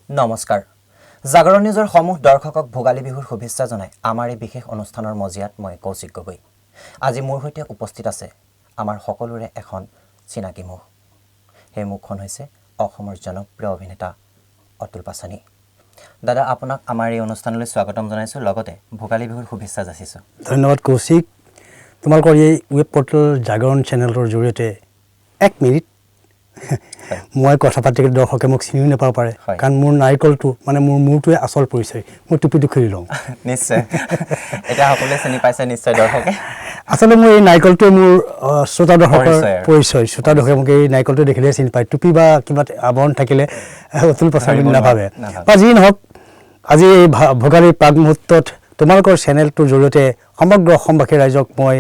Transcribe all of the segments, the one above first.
নমস্কাৰ জাগৰণ নিউজৰ সমূহ দৰ্শকক ভোগালী বিহুৰ শুভেচ্ছা জনাই আমাৰ এই বিশেষ অনুষ্ঠানৰ মজিয়াত মই কৌশিক গগৈ আজি মোৰ সৈতে উপস্থিত আছে আমাৰ সকলোৰে এখন চিনাকি মুখ সেই মুখখন হৈছে অসমৰ জনপ্ৰিয় অভিনেতা অতুল পাছানি দাদা আপোনাক আমাৰ এই অনুষ্ঠানলৈ স্বাগতম জনাইছো লগতে ভোগালী বিহুৰ শুভেচ্ছা যাচিছো ধন্যবাদ কৌশিক তোমালোকৰ এই ৱেব পৰ্টেল জাগৰণ চেনেলৰ জৰিয়তে 1 মিনিট মই কথা পাতিলে দৰ্শকে মোক চিনি নাপাব পাৰে কাৰণ মোৰ নাইকলটো মানে মোৰ মূৰটোৱে আচল পৰিচয় মই টুপিটো খুলি লওঁ নিশ্চয় এটা সকলোৱে চিনি পাইছে নিশ্চয় দৰ্শকে আচলতে মোৰ এই নাইকলটোৱে মোৰ শ্ৰোতা দৰ্শকৰ পৰিচয় শ্ৰোতা দৰ্শকে মোক এই নাইকলটো দেখিলে চিনি পায় টুপি বা কিবা আৱৰণ থাকিলে অতুল পাছানি নাভাবে বা যি নহওক আজি এই ভোগালীৰ প্ৰাক মুহূৰ্তত তোমালোকৰ চেনেলটোৰ জৰিয়তে সমগ্ৰ অসমবাসী ৰাইজক মই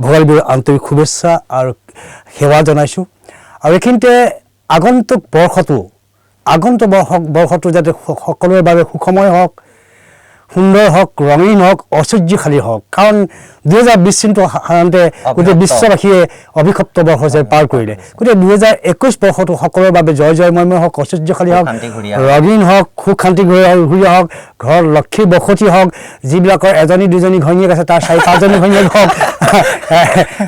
ভোগালী বিহুৰ আন্তৰিক শুভেচ্ছা আৰু সেৱা জনাইছোঁ আৰু এইখিনিতে আগন্তুক বৰ্ষটো যাতে সকলোৰে বাবে সুখময় হওক সুন্দৰ হওক ৰঙীন হওক ঐশ্বৰ্যশালী হওক কাৰণ 2020 চনটো সাধাৰণতে গোটেই বিশ্ববাসীয়ে অভিশপ্ত বৰ্ষ হিচাপে পাৰ কৰিলে গোটেই 2021 বৰ্ষটো সকলোৰে বাবে জয়ময় হওক ঐশ্বৰ্যশালী হওক ৰঙীন হওক সুখ শান্তি ঘূৰি হওক ঘৰৰ লক্ষী বসতি হওক যিবিলাকৰ এজনী দুজনী ঘৈণীয়েক আছে তাৰ 4-5জনী ঘৈণীয়েক হওক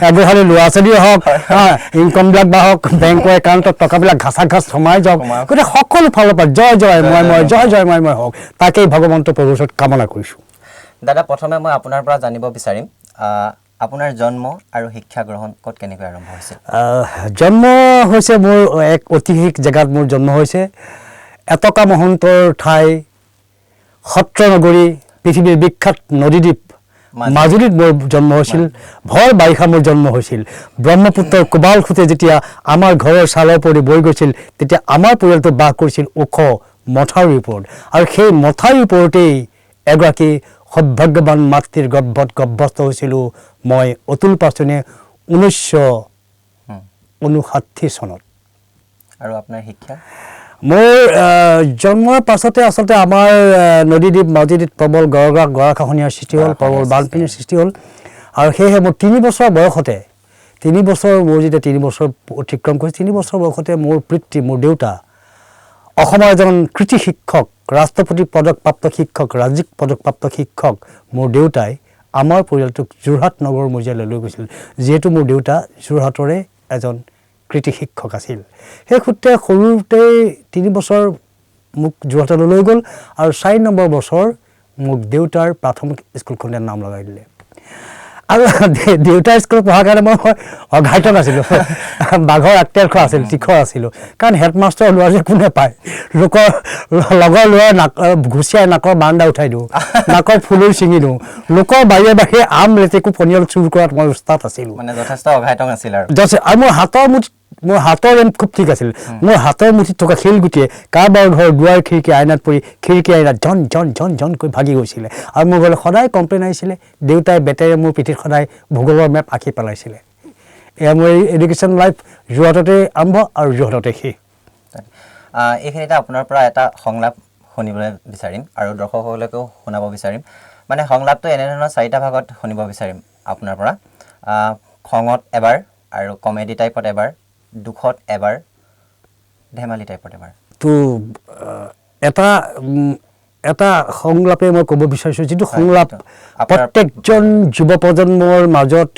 এগোহালি ল'ৰা ছোৱালী হওক ইনকমবিলাক বাঢ়ক বেংকৰ একাউণ্টত টকাবিলাক ঘাচ সোমাই যাওক গোটেই সকলো ফালৰ পৰা জয়ময় হওক তাকেই ভগৱন্তৰ প্ৰভুৰ ওচৰত কামনা কৰিছোঁ দাদা প্ৰথমে মই আপোনাৰ পৰা জানিব বিচাৰিম আপোনাৰ জন্ম আৰু শিক্ষা গ্ৰহণ ক'ত কেনেকৈ আৰম্ভ হৈছিল জন্ম হৈছে মোৰ এক ঐতিহাসিক জেগাত মোৰ জন্ম হৈছে এটকা মহন্তৰ ঠাই সত্ৰ নগৰী পৃথিৱীৰ বিখ্যাত নদীদ্বীপ মাজুলীত মোৰ জন্ম হৈছিল ভৰ বাৰিষা মোৰ জন্ম হৈছিল ব্ৰহ্মপুত্ৰৰ কোবাল খুঁটে যেতিয়া আমাৰ ঘৰৰ চালৰ পৰি বৈ গৈছিল তেতিয়া আমাৰ পৰিয়ালটো বাস কৰিছিল ওখ মথাউৰিৰ ওপৰত আৰু সেই মথাউৰিৰ ওপৰতেই এগৰাকী সৌভাগ্যৱান মাতৃৰ গৰ্ভস্থ হৈছিলোঁ মই অতুল পাছানি 1959 চনত আৰু আপোনাৰ শিক্ষা মোৰ জন্মৰ পাছতে আচলতে আমাৰ নদীদ্বীপ মাজুলীত প্ৰবল গৰাখহনীয়াৰ সৃষ্টি হ'ল প্ৰবল বানপানীৰ সৃষ্টি হ'ল আৰু সেয়েহে মোৰ 3 বছৰ বয়সতে 3 বছৰ মোৰ যেতিয়া 3 বছৰ অতিক্ৰম কৰিছে 3 বছৰ বয়সতে মোৰ পিতৃ মোৰ দেউতা অসমৰ এজন কৃতি শিক্ষক ৰাষ্ট্ৰপতি পদকপ্ৰাপ্ত শিক্ষক ৰাজ্যিক পদকপ্ৰাপ্ত শিক্ষক মোৰ দেউতাই আমাৰ পৰিয়ালটোক যোৰহাট নগৰ মজিয়ালৈ লৈ গৈছিল যিহেতু মোৰ দেউতা যোৰহাটৰে এজন কৃতি শিক্ষক আছিল সেই সূত্ৰে সৰুতেই 3 বছৰ মোক যোৰহাটলৈ লৈ গ'ল আৰু 4 নম্বৰ বছৰ মোক দেউতাৰ প্ৰাথমিক স্কুলখনত নাম লগাই দিলে আৰু দেউতাৰ স্কুলত পঢ়াৰ কাৰণে মই অঘাইত নাছিলোঁ বাঘৰ আগতেৰ আছিল তীখৰ আছিলোঁ কাৰণ হেডমাষ্টাৰ ল'ৰা যে কোনে পায় লোকৰ লগৰ ল'ৰা ঘুচিয়াই নাকৰ বান্দা উঠাই দিওঁ নাকৰ ফুলৰ ছিঙি দিওঁ লোকৰ বাহিৰে আম লেটেকু পনিয়ল চুৰ কৰাত মই উস্তাদ আছিলোঁ মানে যথেষ্ট অঘাইতং আছিল আৰু মোৰ হাতৰ ৰেম খুব ঠিক আছিল মোৰ হাতৰ মুঠিত থকা শিলগুটিয়ে কাৰোবাৰ ঘৰ দুৱাৰ খিৰিকী আইনাত পৰি খিৰিকী আইনাত জন কৈ ভাগি গৈছিলে আৰু মোৰ ঘৰলৈ সদায় কমপ্লেইন আহিছিলে দেউতাই বেটেৰে মোৰ পিঠিত সদায় ভূগোলৰ মেপ আঁকি পেলাইছিলে এয়া মোৰ এডুকেশ্যন লাইফ যোৰহাটতে আৰম্ভ আৰু যোৰহাটতে শেষ এইখিনিতে আপোনাৰ পৰা এটা সংলাপ শুনিবলৈ বিচাৰিম আৰু দৰ্শকসকলকেও শুনাব বিচাৰিম মানে সংলাপটো এনেধৰণৰ 4টা ভাগত শুনিব বিচাৰিম আপোনাৰ পৰা খঙত এবাৰ আৰু কমেডি টাইপত এবাৰ দুখত এবাৰ ধেমালি টাইপত এবাৰ তো এটা সংলাপে মই ক'ব বিচাৰিছোঁ যিটো সংলাপ প্ৰত্যেকজন যুৱ প্ৰজন্মৰ মাজত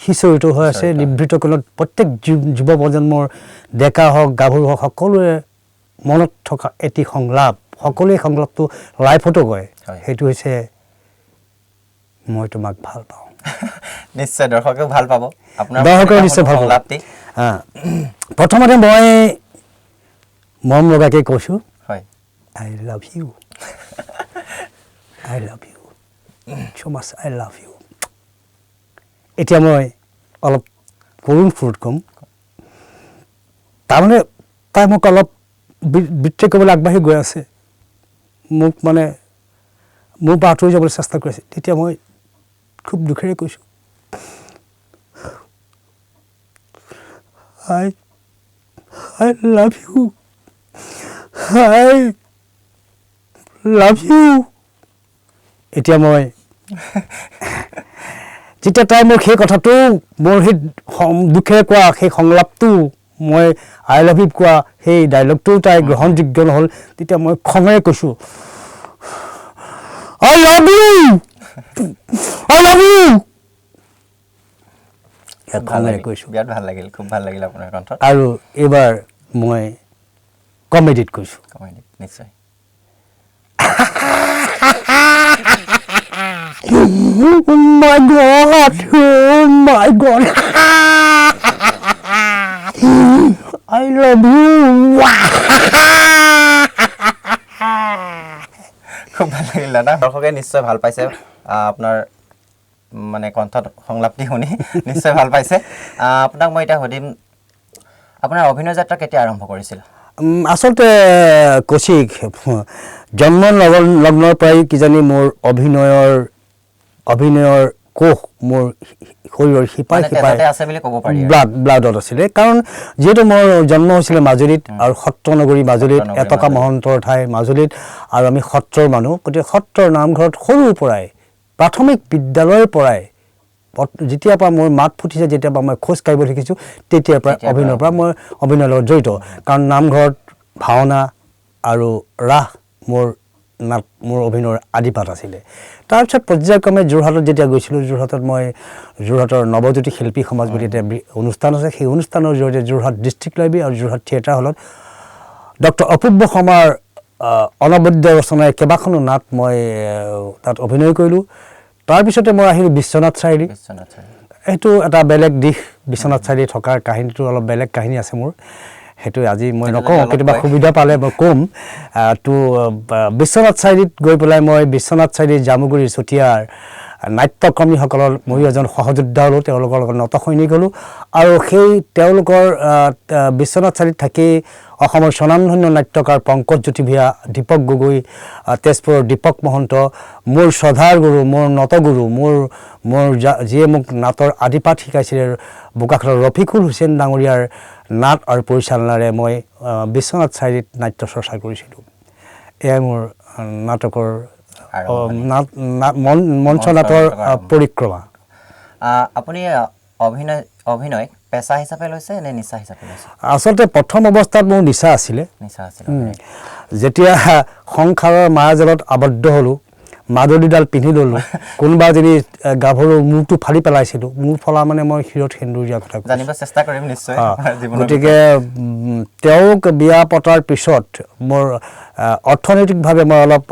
সিঁচৰিত হৈ আছে নিভৃত কোণত প্ৰত্যেক যুৱ প্ৰজন্মৰ ডেকা হওক গাভৰু হওক সকলোৰে মনত থকা এটি সংলাপ সকলোৱে সংলাপটো লাইফতো কয় সেইটো হৈছে মই তোমাক ভাল পাওঁ নিশ্চয় দৰ্শকেও ভাল পাব আপোনাৰ দৰ্শকেও নিশ্চয় ভাল পাব প্ৰথমতে মই মৰম লগাকৈ কৈছোঁ হয় I love you so much I love you এতিয়া মই অলপ কৰুণ সুৰত ক'ম তাৰমানে তাই মোক অলপ বিত্ৰে ক'বলৈ আগবাঢ়ি গৈ আছে মোক মানে মোৰ পৰা আঁতৰি যাবলৈ চেষ্টা কৰিছে তেতিয়া মই খুব দুখেৰে কৈছোঁ I love you এতিয়া মই যেতিয়া তাই মোক সেই কথাটো মোৰ সেই দুখেৰে কোৱা সেই সংলাপটো মই আই লাভ ইউ কোৱা সেই ডাইলগটো তাই গ্ৰহণযোগ্য নহ'ল তেতিয়া মই খঙেৰে কৈছোঁ I love you I love you খঙেৰে কৈছোঁ বিৰাট ভাল লাগিল খুব ভাল লাগিল আপোনাৰ কণ্ঠত আৰু এইবাৰ মই কমেডিত কৈছোঁ কমেডি নিশ্চয় Oh my God! Oh my God! I love you! খুব ভাল লাগিল দাদা দৰ্শকে নিশ্চয় ভাল পাইছে আপোনাৰ মানে কণ্ঠত সংলাপটি শুনি নিশ্চয় ভাল পাইছে আপোনাক মই এতিয়া সুধিম আপোনাৰ অভিনয় যাত্ৰা কেতিয়া আৰম্ভ কৰিছিল আচলতে কৌশিক জন্ম লগ্নৰ পৰাই কিজানি মোৰ অভিনয়ৰ কোষ মোৰ শৰীৰৰ শিপাই আছে বুলি ক'ব পাৰি ব্লাডত আছিলে কাৰণ যিহেতু মোৰ জন্ম হৈছিলে মাজুলীত আৰু সত্ৰ নগৰী মাজুলীত এটকা মহন্তৰ ঠাই মাজুলীত আৰু আমি সত্ৰৰ মানুহ গতিকে সত্ৰৰ নামঘৰত সৰুৰ পৰাই প্ৰাথমিক বিদ্যালয়ৰ পৰাই যেতিয়াৰ পৰা মোৰ মাত ফুটিছে যেতিয়াৰ পৰা মই খোজ কাঢ়িব শিকিছোঁ তেতিয়াৰ পৰা অভিনয়ৰ পৰা মই অভিনয়ৰ লগত জড়িত কাৰণ নামঘৰত ভাওনা আৰু ৰাস মোৰ অভিনয়ৰ আদিপাঠ আছিলে তাৰপিছত পৰ্যায়ক্ৰমে যোৰহাটত যেতিয়া গৈছিলোঁ যোৰহাটৰ নৱজ্যোতি শিল্পী সমাজ বুলি এটা অনুষ্ঠান আছে সেই অনুষ্ঠানৰ জৰিয়তে যোৰহাট ডিষ্ট্ৰিক্ট লাইব্ৰেৰী আৰু যোৰহাট থিয়েটাৰ হলত ডক্টৰ অপূৰ্ব শৰ্মাৰ অনবদ্য ৰচনাৰে কেইবাখনো নাট মই তাত অভিনয় কৰিলোঁ তাৰপিছতে মই আহিলোঁ বিশ্বনাথ চাৰিআলি সেইটো এটা বেলেগ দিশ বিশ্বনাথ চাৰিআলি থকাৰ কাহিনীটো অলপ বেলেগ কাহিনী আছে মোৰ সেইটো আজি মই নকওঁ কেতিয়াবা সুবিধা পালে মই ক'ম তো বিশ্বনাথ চাৰিআলিত গৈ পেলাই মই বিশ্বনাথ চাৰিআলিৰ জামুগুৰি চুতীয়াৰ নাট্যকৰ্মীসকলৰ মই এজন সহযোদ্ধা হ'লোঁ তেওঁলোকৰ লগত নতসৈনিক হ'লোঁ আৰু সেই তেওঁলোকৰ বিশ্বনাথ চাৰিআলিত থাকি অসমৰ স্বনামধন্য নাট্যকাৰ পংকজ জ্যোতি ভূঞা দীপক গগৈ তেজপুৰৰ দীপক মহন্ত মোৰ শ্ৰদ্ধাৰ গুৰু মোৰ নতগুৰু মোৰ যিয়ে মোক নাটৰ আদিপাঠ শিকাইছিলে বোকাখাটৰ ৰফিকুল হুছেইন ডাঙৰীয়াৰ নাট আৰু পৰিচালনাৰে মই বিশ্বনাথ চাৰিআলিত নাট্য চৰ্চা কৰিছিলোঁ এয়াই মোৰ নাটকৰ মঞ্চ নাটৰ পৰিক্ৰমা আপুনি অভিনয় পেছা হিচাপে লৈছে নে নিচা হিচাপে লৈছে আচলতে প্ৰথম অৱস্থাত মোৰ নিচা আছিলে যেতিয়া সংসাৰৰ মায়াজালত আবদ্ধ হ'লোঁ মাদলীডাল পিন্ধি ল'লোঁ কোনোবা যদি গাভৰু মূৰটো ফালি পেলাইছিলোঁ মূৰ ফলা মানে মই শিৰত সেন্দুৰ দিয়া কথা জানিব চেষ্টা কৰিম নিশ্চয় গতিকে তেওঁক বিয়া পতাৰ পিছত মোৰ অৰ্থনৈতিকভাৱে মই অলপ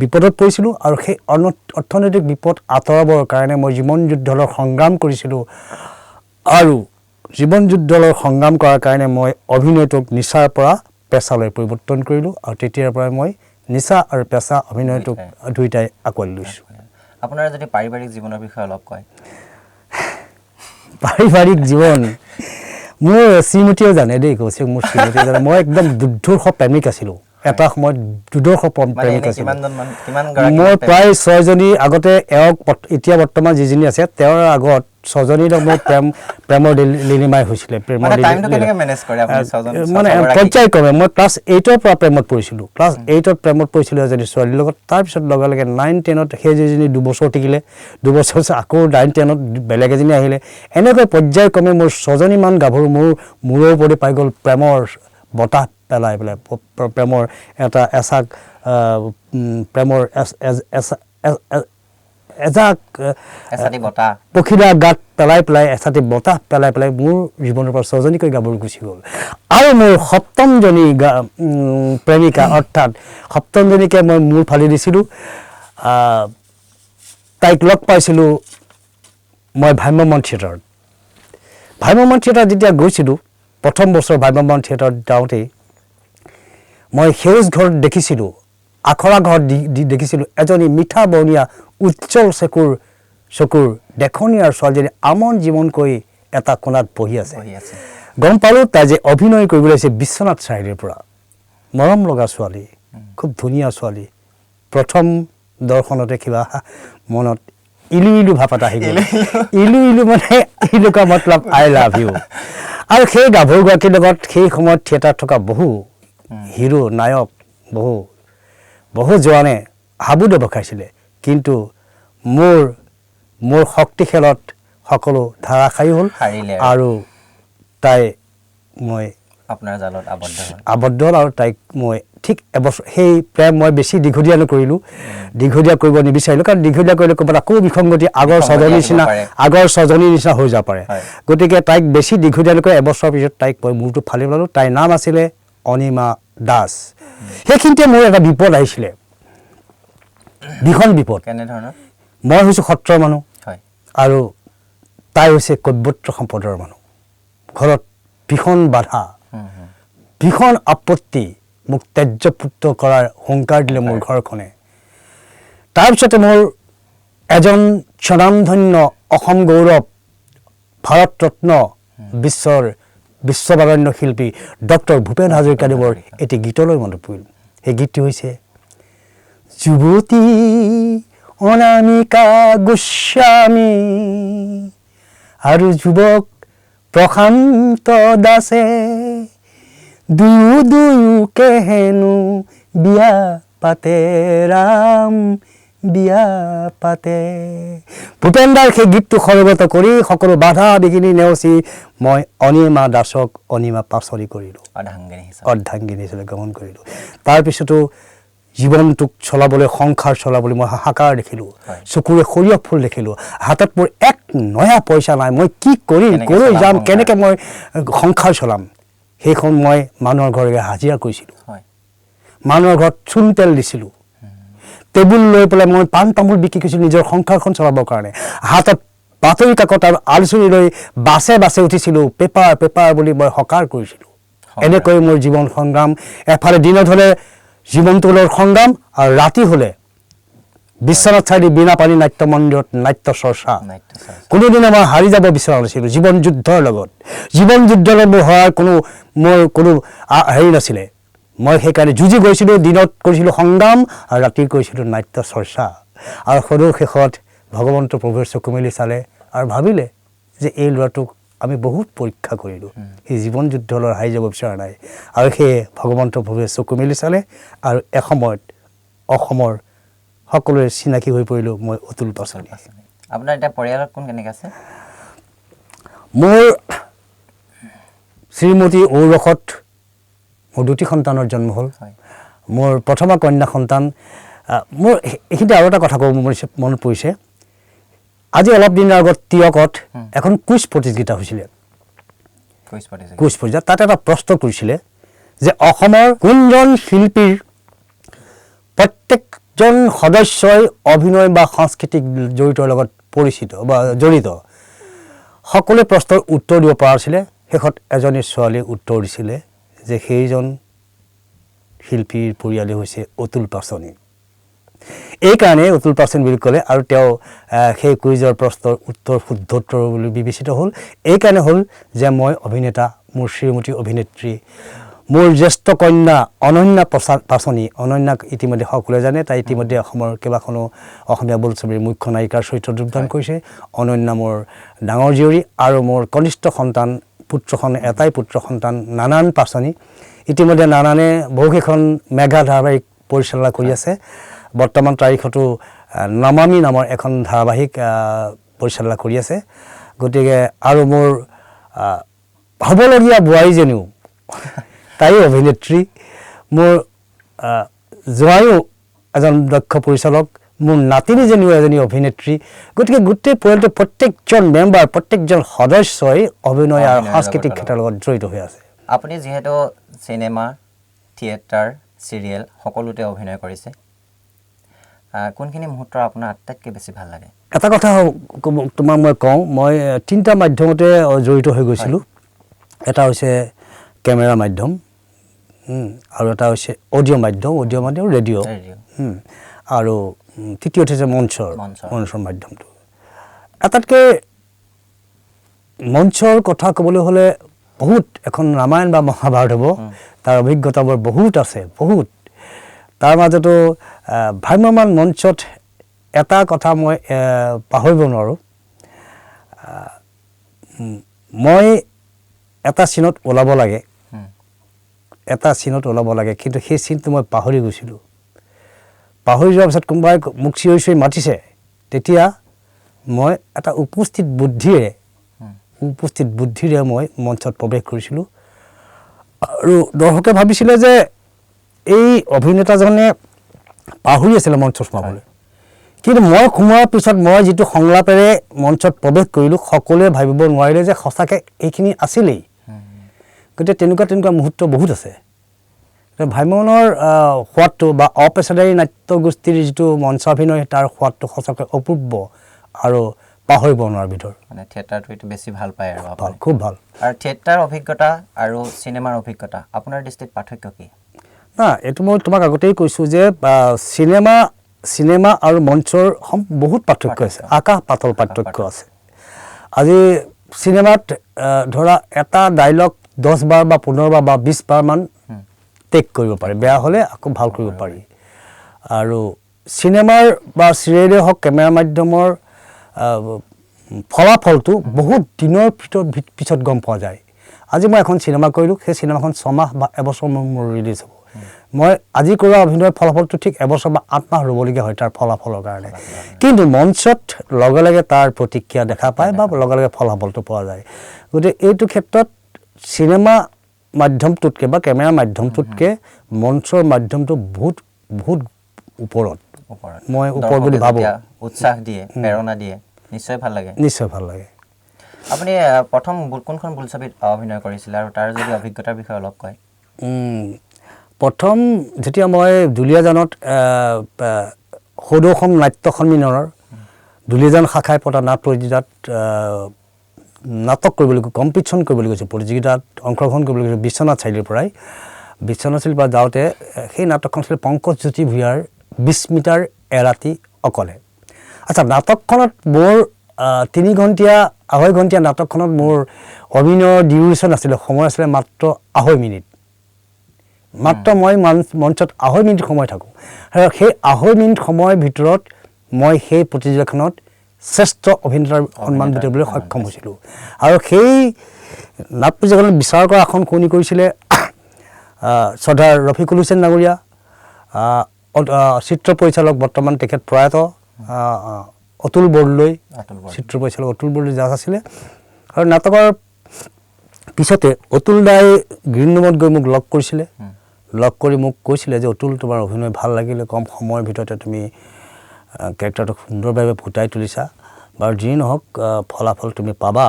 বিপদত পৰিছিলোঁ আৰু সেই অৰ্থনৈতিক বিপদ আঁতৰাবৰ কাৰণে মই জীৱন যুদ্ধৰ সংগ্ৰাম কৰিছিলোঁ আৰু জীৱন যুদ্ধৰ সংগ্ৰাম কৰাৰ কাৰণে মই অভিনয়টোক নিচাৰ পৰা পেছালৈ পৰিৱৰ্তন কৰিলোঁ আৰু তেতিয়াৰ পৰাই মই নিচা আৰু পেছা অভিনয়টোক দুয়োটাই আঁকোৱালি লৈছোঁ আপোনাৰ যদি পাৰিবাৰিক জীৱনৰ বিষয়ে অলপ কয় পাৰিবাৰিক জীৱন মোৰ শ্ৰীমতীয়েও জানে দেই কৌশিক মোৰ শ্ৰীমতীয়ে জানে মই একদম দুৰ্ধৰ্ষ প্ৰেমিক আছিলোঁ এটা সময়ত দুৰ্ধৰ্ষ প্ৰেমিক আছিলোঁ মোৰ প্ৰায় 6জনী আগতে এওঁক এতিয়া বৰ্তমান যিজনী আছে তেওঁৰ আগত 6জনীৰ মোৰ প্ৰেমৰ লিলিমাই হৈছিলে মানে পৰ্যায়ক্ৰমে মই ক্লাছ 8ৰ পৰা প্ৰেমত পৰিছিলোঁ ক্লাছ 8ত প্ৰেমত পৰিছিলোঁ এজনী ছোৱালীৰ লগত তাৰপিছত লগে লগে 9-10ত সেই যিজনী 2 বছৰ টিকিলে 2 বছৰ আকৌ 9-10ত বেলেগ এজনী আহিলে এনেকৈ পৰ্যায়ক্ৰমে মোৰ 6জনীমান গাভৰু মূৰৰ ওপৰতে পাই গ'ল প্ৰেমৰ বতাহ পেলাই পেলাই প্ৰেমৰ এটা এচাক প্ৰেমৰ এজাক পখিলা গাত পেলাই পেলাই এচাটি বতাহ পেলাই পেলাই মোৰ জীৱনৰ পৰা 6জনীকৈ গাভৰু গুচি গ'ল আৰু মোৰ 7মজনী প্ৰেমিকা অৰ্থাৎ 7মজনীকে মই মূৰ ফালি দিছিলোঁ তাইক লগ পাইছিলোঁ মই ভ্ৰাম্যমাণ থিয়েটাৰত যেতিয়া গৈছিলোঁ প্ৰথম বছৰ ভ্ৰাম্যমাণ থিয়েটাৰত যাওঁতেই মই সেউজ ঘৰত দেখিছিলোঁ আখৰা ঘৰত দেখিছিলোঁ এজনী মিঠা বৰণীয়া উজ্জ্বল চকুৰ দেখনীয়াৰ ছোৱালীজনী আমন জীৱনকৈ এটা কোণাত বহি আছে গম পালোঁ তাই যে অভিনয় কৰিবলৈ আহিছে বিশ্বনাথ চাৰিআলিৰ পৰা মৰম লগা ছোৱালী খুব ধুনীয়া ছোৱালী প্ৰথম দৰ্শনতে কিবা মনত ইলু ভাৱ এটা আহি গ'ল ইলু মানে ইলুকা মতলব আই লাভ ইউ আৰু সেই গাভৰুগৰাকীৰ লগত সেই সময়ত থিয়েটাৰত থকা বহু হিৰো নায়ক বহু জোৱানে হাবুড বখাইছিলে কিন্তু মোৰ মোৰ শক্তি খেলত সকলো ধাৰাসায়ী হ'ল হাৰিলে আৰু তাই মই আপোনাৰ জালত আবদ্ধ হ'ল আবদ্ধ হ'ল আৰু তাইক মই ঠিক এবছৰ সেই প্ৰেম মই বেছি দীঘলীয়া নকৰিলোঁ দীঘলীয়া কৰিব নিবিচাৰিলোঁ কাৰণ দীঘলীয়া কৰিলে ক'ৰবাত আকৌ বিসংগতি আগৰ ছজনীৰ নিচিনা হৈ যাব পাৰে গতিকে তাইক বেছি দীঘলীয়া নকৰি এবছৰৰ পিছত তাইক মই মূৰটো ফালি পেলালোঁ তাইৰ নাম আছিলে অনিমা দাস সেইখিনিতে মোৰ এটা বিপদ আহিছিলে ভীষণ বিপদ কেনেধৰণৰ মই হৈছোঁ সত্ৰৰ মানুহ হয় আৰু তাই হৈছে কৈবৰ্ত সম্পদৰ মানুহ ঘৰত ভীষণ বাধা ভীষণ আপত্তি মোক ত্যায্যপুত্ৰ কৰাৰ হুংকাৰ দিলে মোৰ ঘৰখনে তাৰপিছতে মোৰ এজন স্বনামধন্য অসম গৌৰৱ ভাৰত ৰত্ন বিশ্ববৰেণ্য শিল্পী ডক্টৰ ভূপেন হাজৰিকাদেৱৰ এটি গীতলৈ মনত পৰিল সেই গীতটি হৈছে যুৱতী অনামিকা গোস্বামী আৰু যুৱক প্ৰশান্ত দাসে দুয়োকে হেনো বিয়া পাতে ৰাম বিয়া পাতে ভূপেন দাৰ সেই গীতটো সৰ্বগত কৰি সকলো বাধা বিঘিনি নেওচি মই অনিমা দাসক অনিমা পাচলি কৰিলোঁ অৰ্ধাংগিনী হিচাপে গ্ৰহণ কৰিলোঁ তাৰপিছতো জীৱনটোক চলাবলৈ সংসাৰ চলাবলৈ মই হাহাকাৰ দেখিলোঁ চকুৰে সৰিয়হ ফুল দেখিলোঁ হাতত মোৰ এক নয়া পইচা নাই মই কি কৰিম ক'লৈ যাম কেনেকৈ মই সংসাৰ চলাম সেইখন মই মানুহৰ ঘৰে হাজিৰা কৰিছিলোঁ মানুহৰ ঘৰত চূণ তেল দিছিলোঁ টেবুল লৈ পেলাই মই পাণ তামোল বিক্ৰী কৰিছিলোঁ নিজৰ সংসাৰখন চলাবৰ কাৰণে হাতত বাতৰি কাকত আৰু আলোচনী লৈ বাছে বাছে উঠিছিলোঁ পেপাৰ বুলি মই হকাৰ কৰিছিলোঁ এনেকৈ মোৰ জীৱন সংগ্ৰাম এফালে দিনত হ'লে জীৱনটোৰ সংগ্ৰাম আৰু ৰাতি হ'লে বিশ্বনাথ চাৰিআলি বীণা পানী নাট্য মন্দিৰত নাট্য চৰ্চা কোনোদিনে মই হাৰি যাব বিচৰা নাছিলোঁ জীৱন যুদ্ধৰ লগত মোৰ হোৱাৰ কোনো হেৰি নাছিলে মই সেইকাৰণে যুঁজি গৈছিলোঁ দিনত কৰিছিলোঁ সংগ্ৰাম আৰু ৰাতি কৰিছিলোঁ নাট্য চৰ্চা আৰু সদৌ শেষত ভগৱন্ত প্ৰভুৱে চকু মেলি চালে আৰু ভাবিলে যে এই ল'ৰাটোক আমি বহুত পৰীক্ষা কৰিলোঁ সি জীৱন যুদ্ধলৈ হাৰি যাব বিচৰা নাই আৰু সেয়ে ভগৱন্ত প্ৰভুৱে চকু মেলি চালে আৰু এসময়ত অসমৰ সকলোৰে চিনাকি হৈ পৰিলোঁ মই অতুল পাচনি আপোনাৰ এতিয়া পৰিয়ালত কোন কেনেকৈ আছে মোৰ শ্ৰীমতী ঔৰসত মোৰ দুটি সন্তানৰ জন্ম হ'ল মোৰ প্ৰথমা কন্যা সন্তান মোৰ এইখিনিতে আৰু এটা কথা ক'ব মনত পৰিছে আজি অলপ দিনৰ আগত তিয়কত এখন কুইজ প্ৰতিযোগিতা হৈছিলে কুইজ প্ৰতিযোগিতা তাত এটা প্ৰশ্ন কৰিছিলে যে অসমৰ কোনজন শিল্পীৰ প্ৰত্যেকজন সদস্যই অভিনয় বা সাংস্কৃতিক জড়িতৰ লগত পৰিচিত বা জড়িত সকলোৱে প্ৰশ্নৰ উত্তৰ দিব পৰা আছিলে শেষত এজনী ছোৱালীয়ে উত্তৰ দিছিলে যে সেইজন শিল্পীৰ পৰিয়ালে হৈছে অতুল পাচনি এইকাৰণে অতুল পাচনি বুলি ক'লে আৰু তেওঁ সেই কুইজৰ প্ৰশ্নৰ উত্তৰ শুদ্ধোত্তৰ বুলি বিবেচিত হ'ল এইকাৰণে হ'ল যে মই অভিনেতা মোৰ শ্ৰীমতী অভিনেত্ৰী মোৰ জ্যেষ্ঠ কন্যা অনন্যা পাচনি অনন্যাক ইতিমধ্যে সকলোৱে জানে তাই ইতিমধ্যে অসমৰ কেইবাখনো অসমীয়া বোলছবিৰ মুখ্য নায়িকাৰ চৰিত্ৰত যোগদান কৰিছে অনন্যা মোৰ ডাঙৰ জীয়ৰী আৰু মোৰ কনিষ্ঠ সন্তান এটাই পুত্ৰ সন্তান নানান পাচনি ইতিমধ্যে নানানে বহুকেইখন মেগা ধাৰাবাহিক পৰিচালনা কৰি আছে বৰ্তমান তাৰিখতো নমামি নামৰ এখন ধাৰাবাহিক পৰিচালনা কৰি আছে গতিকে আৰু মোৰ হ'বলগীয়া বোৱাৰীজনীও তাইও অভিনেত্ৰী মোৰ জোৱাইও এজন দক্ষ পৰিচালক মোৰ নাতিনীজনীও এজনী অভিনেত্ৰী গতিকে গোটেই পৰিয়ালটোৰ প্ৰত্যেকজন মেম্বাৰ প্ৰত্যেকজন সদস্যই অভিনয় আৰু সাংস্কৃতিক ক্ষেত্ৰৰ লগত জড়িত হৈ আছে আপুনি যিহেতু চিনেমা থিয়েটাৰ চিৰিয়েল সকলোতে অভিনয় কৰিছে কোনখিনি মুহূৰ্ত আপোনাৰ আটাইতকৈ বেছি ভাল লাগে এটা কথা তোমাক মই কওঁ মই তিনিটা মাধ্যমতে জড়িত হৈ গৈছিলোঁ এটা হৈছে কেমেৰা মাধ্যম আৰু এটা হৈছে অডিঅ' মাধ্যম ৰেডিঅ' আৰু তৃতীয়তে হৈছে মঞ্চৰ মাধ্যমটো আটাইতকৈ মঞ্চৰ কথা ক'বলৈ হ'লে বহুত এখন ৰামায়ণ বা মহাভাৰত হ'ব তাৰ অভিজ্ঞতাবোৰ বহুত আছে বহুত তাৰ মাজতো ভ্ৰাম্যমান মঞ্চত এটা কথা মই পাহৰিব নোৱাৰোঁ মই এটা চিনত ওলাব লাগে কিন্তু সেই চিনটো মই পাহৰি গৈছিলোঁ পাহৰি যোৱাৰ পিছত কোনোবাই মোক চিঞৰি মাতিছে তেতিয়া মই এটা উপস্থিত বুদ্ধিৰে মই মঞ্চত প্ৰৱেশ কৰিছিলোঁ আৰু দৰ্শকে ভাবিছিলে যে এই অভিনেতাজনে পাহৰি আছিলে মঞ্চত সোমাবলৈ কিন্তু মই সোমোৱাৰ পিছত মই যিটো সংলাপেৰে মঞ্চত প্ৰৱেশ কৰিলোঁ সকলোৱে ভাবিব নোৱাৰিলে যে সঁচাকৈ এইখিনি আছিলেই গতিকে তেনেকুৱা মুহূৰ্ত বহুত আছে ভাইমনৰ সোৱাদটো বা অপেচাদাৰী নাট্যগোষ্ঠীৰ যিটো মঞ্চাভিনয় তাৰ সোৱাদটো সঁচাকৈ অপূৰ্ব আৰু পাহৰিব নোৱাৰাৰ ভিতৰত মানে থিয়েটাৰটো এইটো বেছি ভাল পায় আৰু ভাল খুব ভাল আৰু থিয়েটাৰ অভিজ্ঞতা আৰু চিনেমাৰ অভিজ্ঞতা আপোনাৰ দৃষ্টিত পাৰ্থক্য কি না এইটো মই তোমাক আগতেই কৈছোঁ যে চিনেমা আৰু মঞ্চৰ বহুত পাৰ্থক্য আছে আকাশ পাতল পাৰ্থক্য আছে আজি চিনেমাত ধৰা এটা ডাইলগ 10 বাৰ বা 15 বাৰ বা 20 বাৰমান টেক কৰিব পাৰি বেয়া হ'লে আকৌ ভাল কৰিব পাৰি আৰু চিনেমাৰ বা চিৰিয়েলে হওক কেমেৰা মাধ্যমৰ ফলাফলটো বহুত দিনৰ পিছত গম পোৱা যায় আজি মই এখন চিনেমা কৰিলোঁ সেই চিনেমাখন 6 মাহ বা এবছৰ মোৰ ৰিলিজ হ'ব মই আজি কৰা অভিনয়ৰ ফলাফলটো ঠিক এবছৰ বা 8 মাহ ৰ'বলগীয়া হয় তাৰ ফলাফলৰ কাৰণে কিন্তু মঞ্চত লগে লগে তাৰ প্ৰতিক্ৰিয়া দেখা পায় বা লগে লগে ফলাফলটো পোৱা যায় গতিকে এইটো ক্ষেত্ৰত চিনেমা মাধ্যমটোতকৈ বা কেমেৰা মাধ্যমটোতকৈ মঞ্চৰ মাধ্যমটো বহুত ওপৰত মই ওপৰ বুলি ভাবোঁ উৎসাহ দিয়ে প্ৰেৰণা দিয়ে নিশ্চয় ভাল লাগে আপুনি প্ৰথম কোনখন বোলছবিত অভিনয় কৰিছিলে আৰু তাৰ যদি অভিজ্ঞতাৰ বিষয়ে অলপ কয় প্ৰথম যেতিয়া মই দুলীয়াজানত সদৌ অসম নাট্য সন্মিলনৰ দুলীয়াজান শাখাই পতা নাট প্ৰতিযোগিতাত নাটক কৰিবলৈ কম্পিটিশ্যন কৰিবলৈ গৈছোঁ প্ৰতিযোগিতাত অংশগ্ৰহণ কৰিবলৈ গৈছোঁ বিশ্বনাথ চাৰিআলিৰ পৰা যাওঁতে সেই নাটকখন আছিলে পংকজজ্যোতি ভূঞাৰ 20 মিটাৰ এৰাতি অকলে আচ্ছা নাটকখনত মোৰ 2.5 ঘণ্টীয়া নাটকখনত মোৰ অভিনয়ৰ ডিউৰেশ্যন আছিলে সময় আছিলে মাত্ৰ 2.5 মিনিট মাত্ৰ মই মঞ্চত 2.5 মিনিট সময় থাকোঁ আৰু সেই 2.5 মিনিট সময়ৰ ভিতৰত মই সেই প্ৰতিযোগিতাখনত শ্ৰেষ্ঠ অভিনেতাৰ সন্মান জিকিবলৈ সক্ষম হৈছিলোঁ আৰু সেই নাট প্ৰতিযোগিতাখনত বিচাৰ কৰা আসন সলনি কৰিছিলে শ্ৰদ্ধাৰ ৰফিকুল হুছেইন ডাঙৰীয়া চিত্ৰ পৰিচালক বৰ্তমান তেখেত প্ৰয়াত অতুল বৰদলৈ চিত্ৰ পৰিচালক অতুল বৰদলৈ জাজ আছিলে আৰু নাটকৰ পিছতে অতুল দাই গ্ৰীণ ৰুমত গৈ মোক লগ কৰিছিলে লগ কৰি মোক কৈছিলে যে অতুল তোমাৰ অভিনয় ভাল লাগিলে কম সময়ৰ ভিতৰতে তুমি কেৰেক্টাৰটো সুন্দৰভাৱে ফুটাই তুলিছা বাৰু যি নহওক ফলাফল তুমি পাবা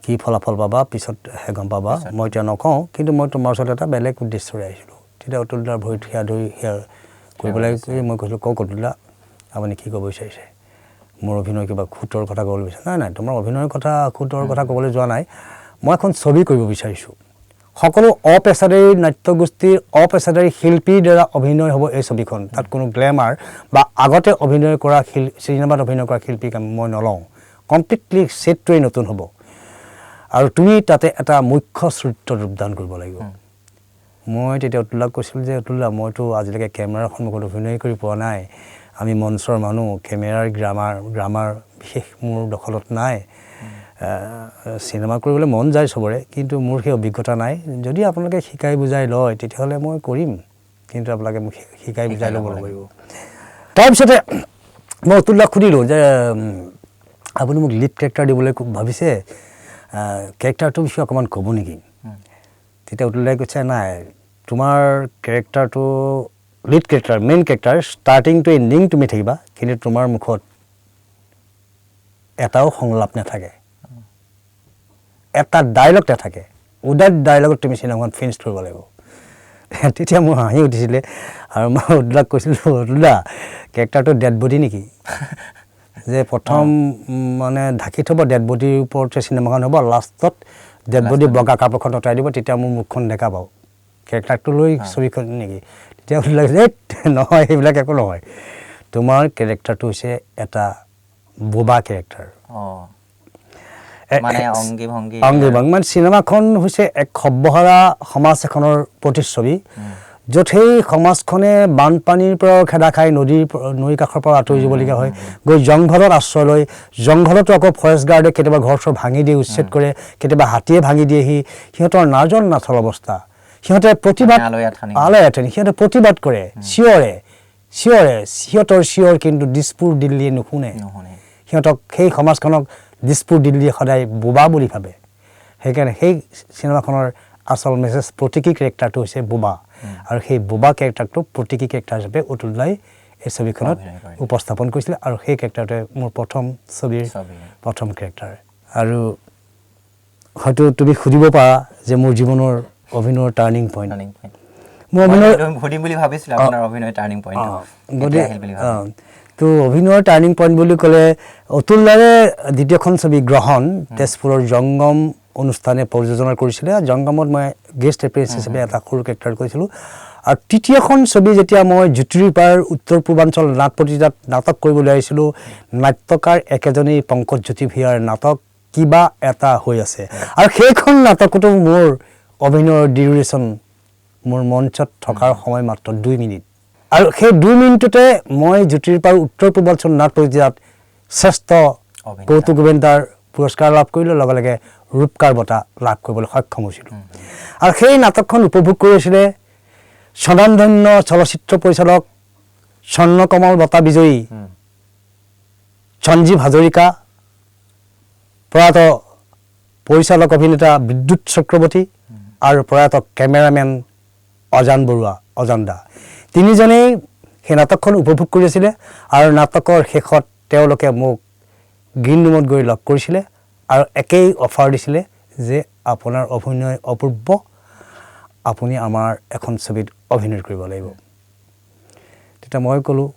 কি ফলাফল পাবা পিছতহে গম পাবা মই এতিয়া নকওঁ কিন্তু মই তোমাৰ ওচৰত এটা বেলেগ উদ্দেশ্যৰে আহিছিলোঁ তেতিয়া অতুল দাৰ ভৰিত সেয়া ধৰি সেয়া কৰিবলৈ মই কৈছিলোঁ কওক অতুল দা আপুনি কি ক'ব বিচাৰিছে মোৰ অভিনয় কিবা খুঁতৰ কথা ক'বলৈ বিচাৰিছে নাই তোমাৰ অভিনয়ৰ কথা খুঁতৰ কথা ক'বলৈ যোৱা নাই মই এখন ছবি কৰিব বিচাৰিছোঁ সকলো অপেচাদাৰী নাট্যগোষ্ঠীৰ অপেচাদাৰী শিল্পীৰ দ্বাৰা অভিনয় হ'ব এই ছবিখন তাত কোনো গ্লেমাৰ বা আগতে অভিনয় কৰা চিনেমাত অভিনয় কৰা শিল্পীক মই নলওঁ কমপ্লিটলি ছেটটোৱেই নতুন হ'ব আৰু তুমি তাতে এটা মুখ্য চৰিত্ৰ ৰূপদান কৰিব লাগিব মই তেতিয়া অতুলক কৈছিলোঁ যে অতুলা মইতো আজিলৈকে কেমেৰাৰ সন্মুখত অভিনয় কৰি পোৱা নাই আমি মঞ্চৰ মানুহ কেমেৰাৰ গ্ৰামাৰ বিশেষ মোৰ দখলত নাই চিনেমা কৰিবলৈ মন যায় চবৰে কিন্তু মোৰ সেই অভিজ্ঞতা নাই যদি আপোনালোকে শিকাই বুজাই লয় তেতিয়াহ'লে মই কৰিম কিন্তু আপোনালোকে মোক শিকাই বুজাই ল'ব লাগিব তাৰপিছতে মই অতুলক সুধিলোঁ যে আপুনি মোক লিড কেৰেক্টাৰ দিবলৈ ভাবিছে কেৰেক্টাৰটোৰ বিষয়ে অকণমান ক'ব নেকি তেতিয়া অতুল দাই কৈছে নাই তোমাৰ কেৰেক্টাৰটো lead character main character starting to ending তুমি থাকিবা কিন্তু তোমাৰ মুখত এটাও সংলাপ নাথাকে এটা ডাইলগ নাথাকে উইদাউট ডাইলগত তুমি চিনেমাখন ফিনিছ কৰিব লাগিব তেতিয়া মোৰ হাঁহি উঠিছিলে আৰু মই অতুলক কৈছিলোঁ অতুলা কেৰেক্টাৰটো ডেড বডি নেকি যে প্ৰথম মানে ঢাকি থ'ব ডেড বডিৰ ওপৰতে চিনেমাখন হ'ব লাষ্টত ডেড বডি বগা কাপোৰখন অঁতৰাই দিব তেতিয়া মোৰ মুখখন দেখা পাওঁ কেৰেক্টাৰটো লৈ ছবিখন নেকি তেতিয়া অতুলাক যে নহয় সেইবিলাক একো নহয় তোমাৰ কেৰেক্টাৰটো হৈছে এটা বোবা কেৰেক্টাৰ অংগী ভংগী মানে চিনেমাখন হৈছে এক সৰ্বহাৰা সমাজ এখনৰ প্ৰতিচ্ছবি য'ত সেই সমাজখনে বানপানীৰ পৰাও খেদা খাই নৈৰ কাষৰ পৰা আঁতৰি যাবলগীয়া হয় গৈ জংঘলত আশ্ৰয় লয় জংঘলতো আকৌ ফৰেষ্ট গাৰ্ডে কেতিয়াবা ঘৰ চৰ ভাঙি দিয়ে উচ্ছেদ কৰে কেতিয়াবা হাতীয়ে ভাঙি দিয়েহি সিহঁতৰ নাজন নাথল অৱস্থা সিহঁতে প্ৰতিবাদ সিহঁতে প্ৰতিবাদ কৰে চিঞৰে সিহঁতৰ চিঞৰ কিন্তু দিছপুৰ দিল্লীয়ে নুশুনে সিহঁতক সেই সমাজখনক দিছপুৰ দিল্লী সদায় বোবা বুলি ভাবে সেইকাৰণে সেই চিনেমাখনৰ আচল মেছেজ প্ৰতীকী কেৰেক্টাৰটো হৈছে বোবা আৰু সেই বোবা কেৰেক্টাৰটো প্ৰতীকী কেৰেক্টাৰ হিচাপে অতুল দাই এই ছবিখনত উপস্থাপন কৰিছিলে আৰু সেই কেৰেক্টাৰটোৱে মোৰ প্ৰথম ছবিৰ প্ৰথম কেৰেক্টাৰ আৰু হয়তো তুমি সুধিব পাৰা যে মোৰ জীৱনৰ অভিনয়ৰ টাৰ্নিং পইণ্ট মোৰ অভিনয় সুধিম বুলি ভাবিছিলোঁ আপোনাৰ অভিনয় টাৰ্নিং পইণ্ট তো অভিনয়ৰ টাৰ্নিং পইণ্ট বুলি ক'লে অতুল দাৰে দ্বিতীয়খন ছবি গ্ৰহণ তেজপুৰৰ জংগম অনুষ্ঠানে প্ৰযোজনা কৰিছিলে জংগমত মই গেষ্ট এপিয়াৰেঞ্চ হিচাপে এটা সৰু কেৰেক্টাৰ কৰিছিলোঁ আৰু তৃতীয়খন ছবি যেতিয়া মই জ্যোতিৰ্পাৰ উত্তৰ পূৰ্বাঞ্চল নাট প্ৰতিযোগিতাত নাটক কৰিবলৈ আহিছিলোঁ নাট্যকাৰ একেজনেই পংকজ জ্যোতি ভূঞাৰ নাটক কিবা এটা হৈ আছে আৰু সেইখন নাটকতো মোৰ অভিনয়ৰ ডিউৰেশ্যন মোৰ মঞ্চত থকাৰ সময় মাত্ৰ 2 মিনিট আৰু সেই 2 মিনিটতে মই জ্যোতিৰ্পাৰ উত্তৰ পূৰ্বাঞ্চল নাট প্ৰতিযোগিতাত শ্ৰেষ্ঠ কৌতুক অভিনেতাৰ পুৰস্কাৰ লাভ কৰিলোঁ লগে লগে ৰূপকাৰ বঁটা লাভ কৰিবলৈ সক্ষম হৈছিলোঁ আৰু সেই নাটকখন উপভোগ কৰিছিলে স্বনামধন্য চলচ্চিত্ৰ পৰিচালক স্বৰ্ণকমল বঁটা বিজয়ী সঞ্জীৱ হাজৰিকা প্ৰয়াত পৰিচালক অভিনেতা বিদ্যুৎ চক্ৰৱৰ্তী আৰু প্ৰয়াত কেমেৰামেন অজান বৰুৱা অজান দা তিনিজনেই সেই নাটকখন উপভোগ কৰিছিলে আৰু নাটকৰ শেষত তেওঁলোকে মোক গ্ৰীণ ৰুমত গৈ লগ কৰিছিলে আৰু একেই অফাৰ দিছিলে যে আপোনাৰ অভিনয় অপূৰ্ব আপুনি আমাৰ এখন ছবিত অভিনয় কৰিব লাগিব তেতিয়া মই ক'লোঁ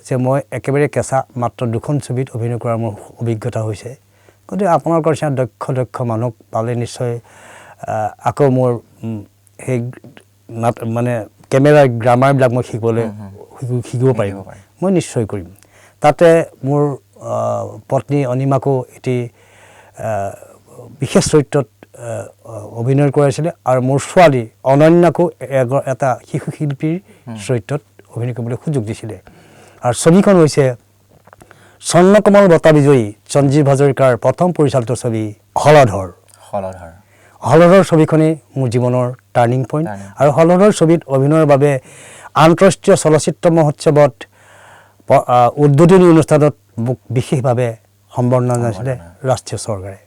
যে মই একেবাৰে কেঁচা মাত্ৰ 2খন ছবিত অভিনয় কৰাৰ মোৰ অভিজ্ঞতা হৈছে গতিকে আপোনালোকৰ নিচিনা দক্ষ মানুহ পালে নিশ্চয় আকৌ মোৰ সেই মানে কেমেৰাৰ গ্ৰামাৰবিলাক মই শিকিব পাৰিম মই নিশ্চয় কৰিম তাতে মোৰ পত্নী অনিমাকো এটি বিশেষ চৰিত্ৰত অভিনয় কৰাইছিলে আৰু মোৰ ছোৱালী অনন্যাকো এটা শিশু শিল্পীৰ চৰিত্ৰত অভিনয় কৰিবলৈ সুযোগ দিছিলে আৰু ছবিখন হৈছে স্বৰ্ণকমল বঁটা বিজয়ী সঞ্জীৱ হাজৰিকাৰ প্ৰথম পৰিচালিত ছবি হলধৰ ছবিখনেই মোৰ জীৱনৰ টাৰ্নিং পইণ্ট আৰু হলধৰ ছবিত অভিনয়ৰ বাবে আন্তঃৰাষ্ট্ৰীয় চলচ্চিত্ৰ মহোৎসৱত উদ্বোধনী অনুষ্ঠানত মোক বিশেষভাৱে সম্বৰ্ধনা জনাইছিলে ৰাষ্ট্ৰীয় চৰকাৰে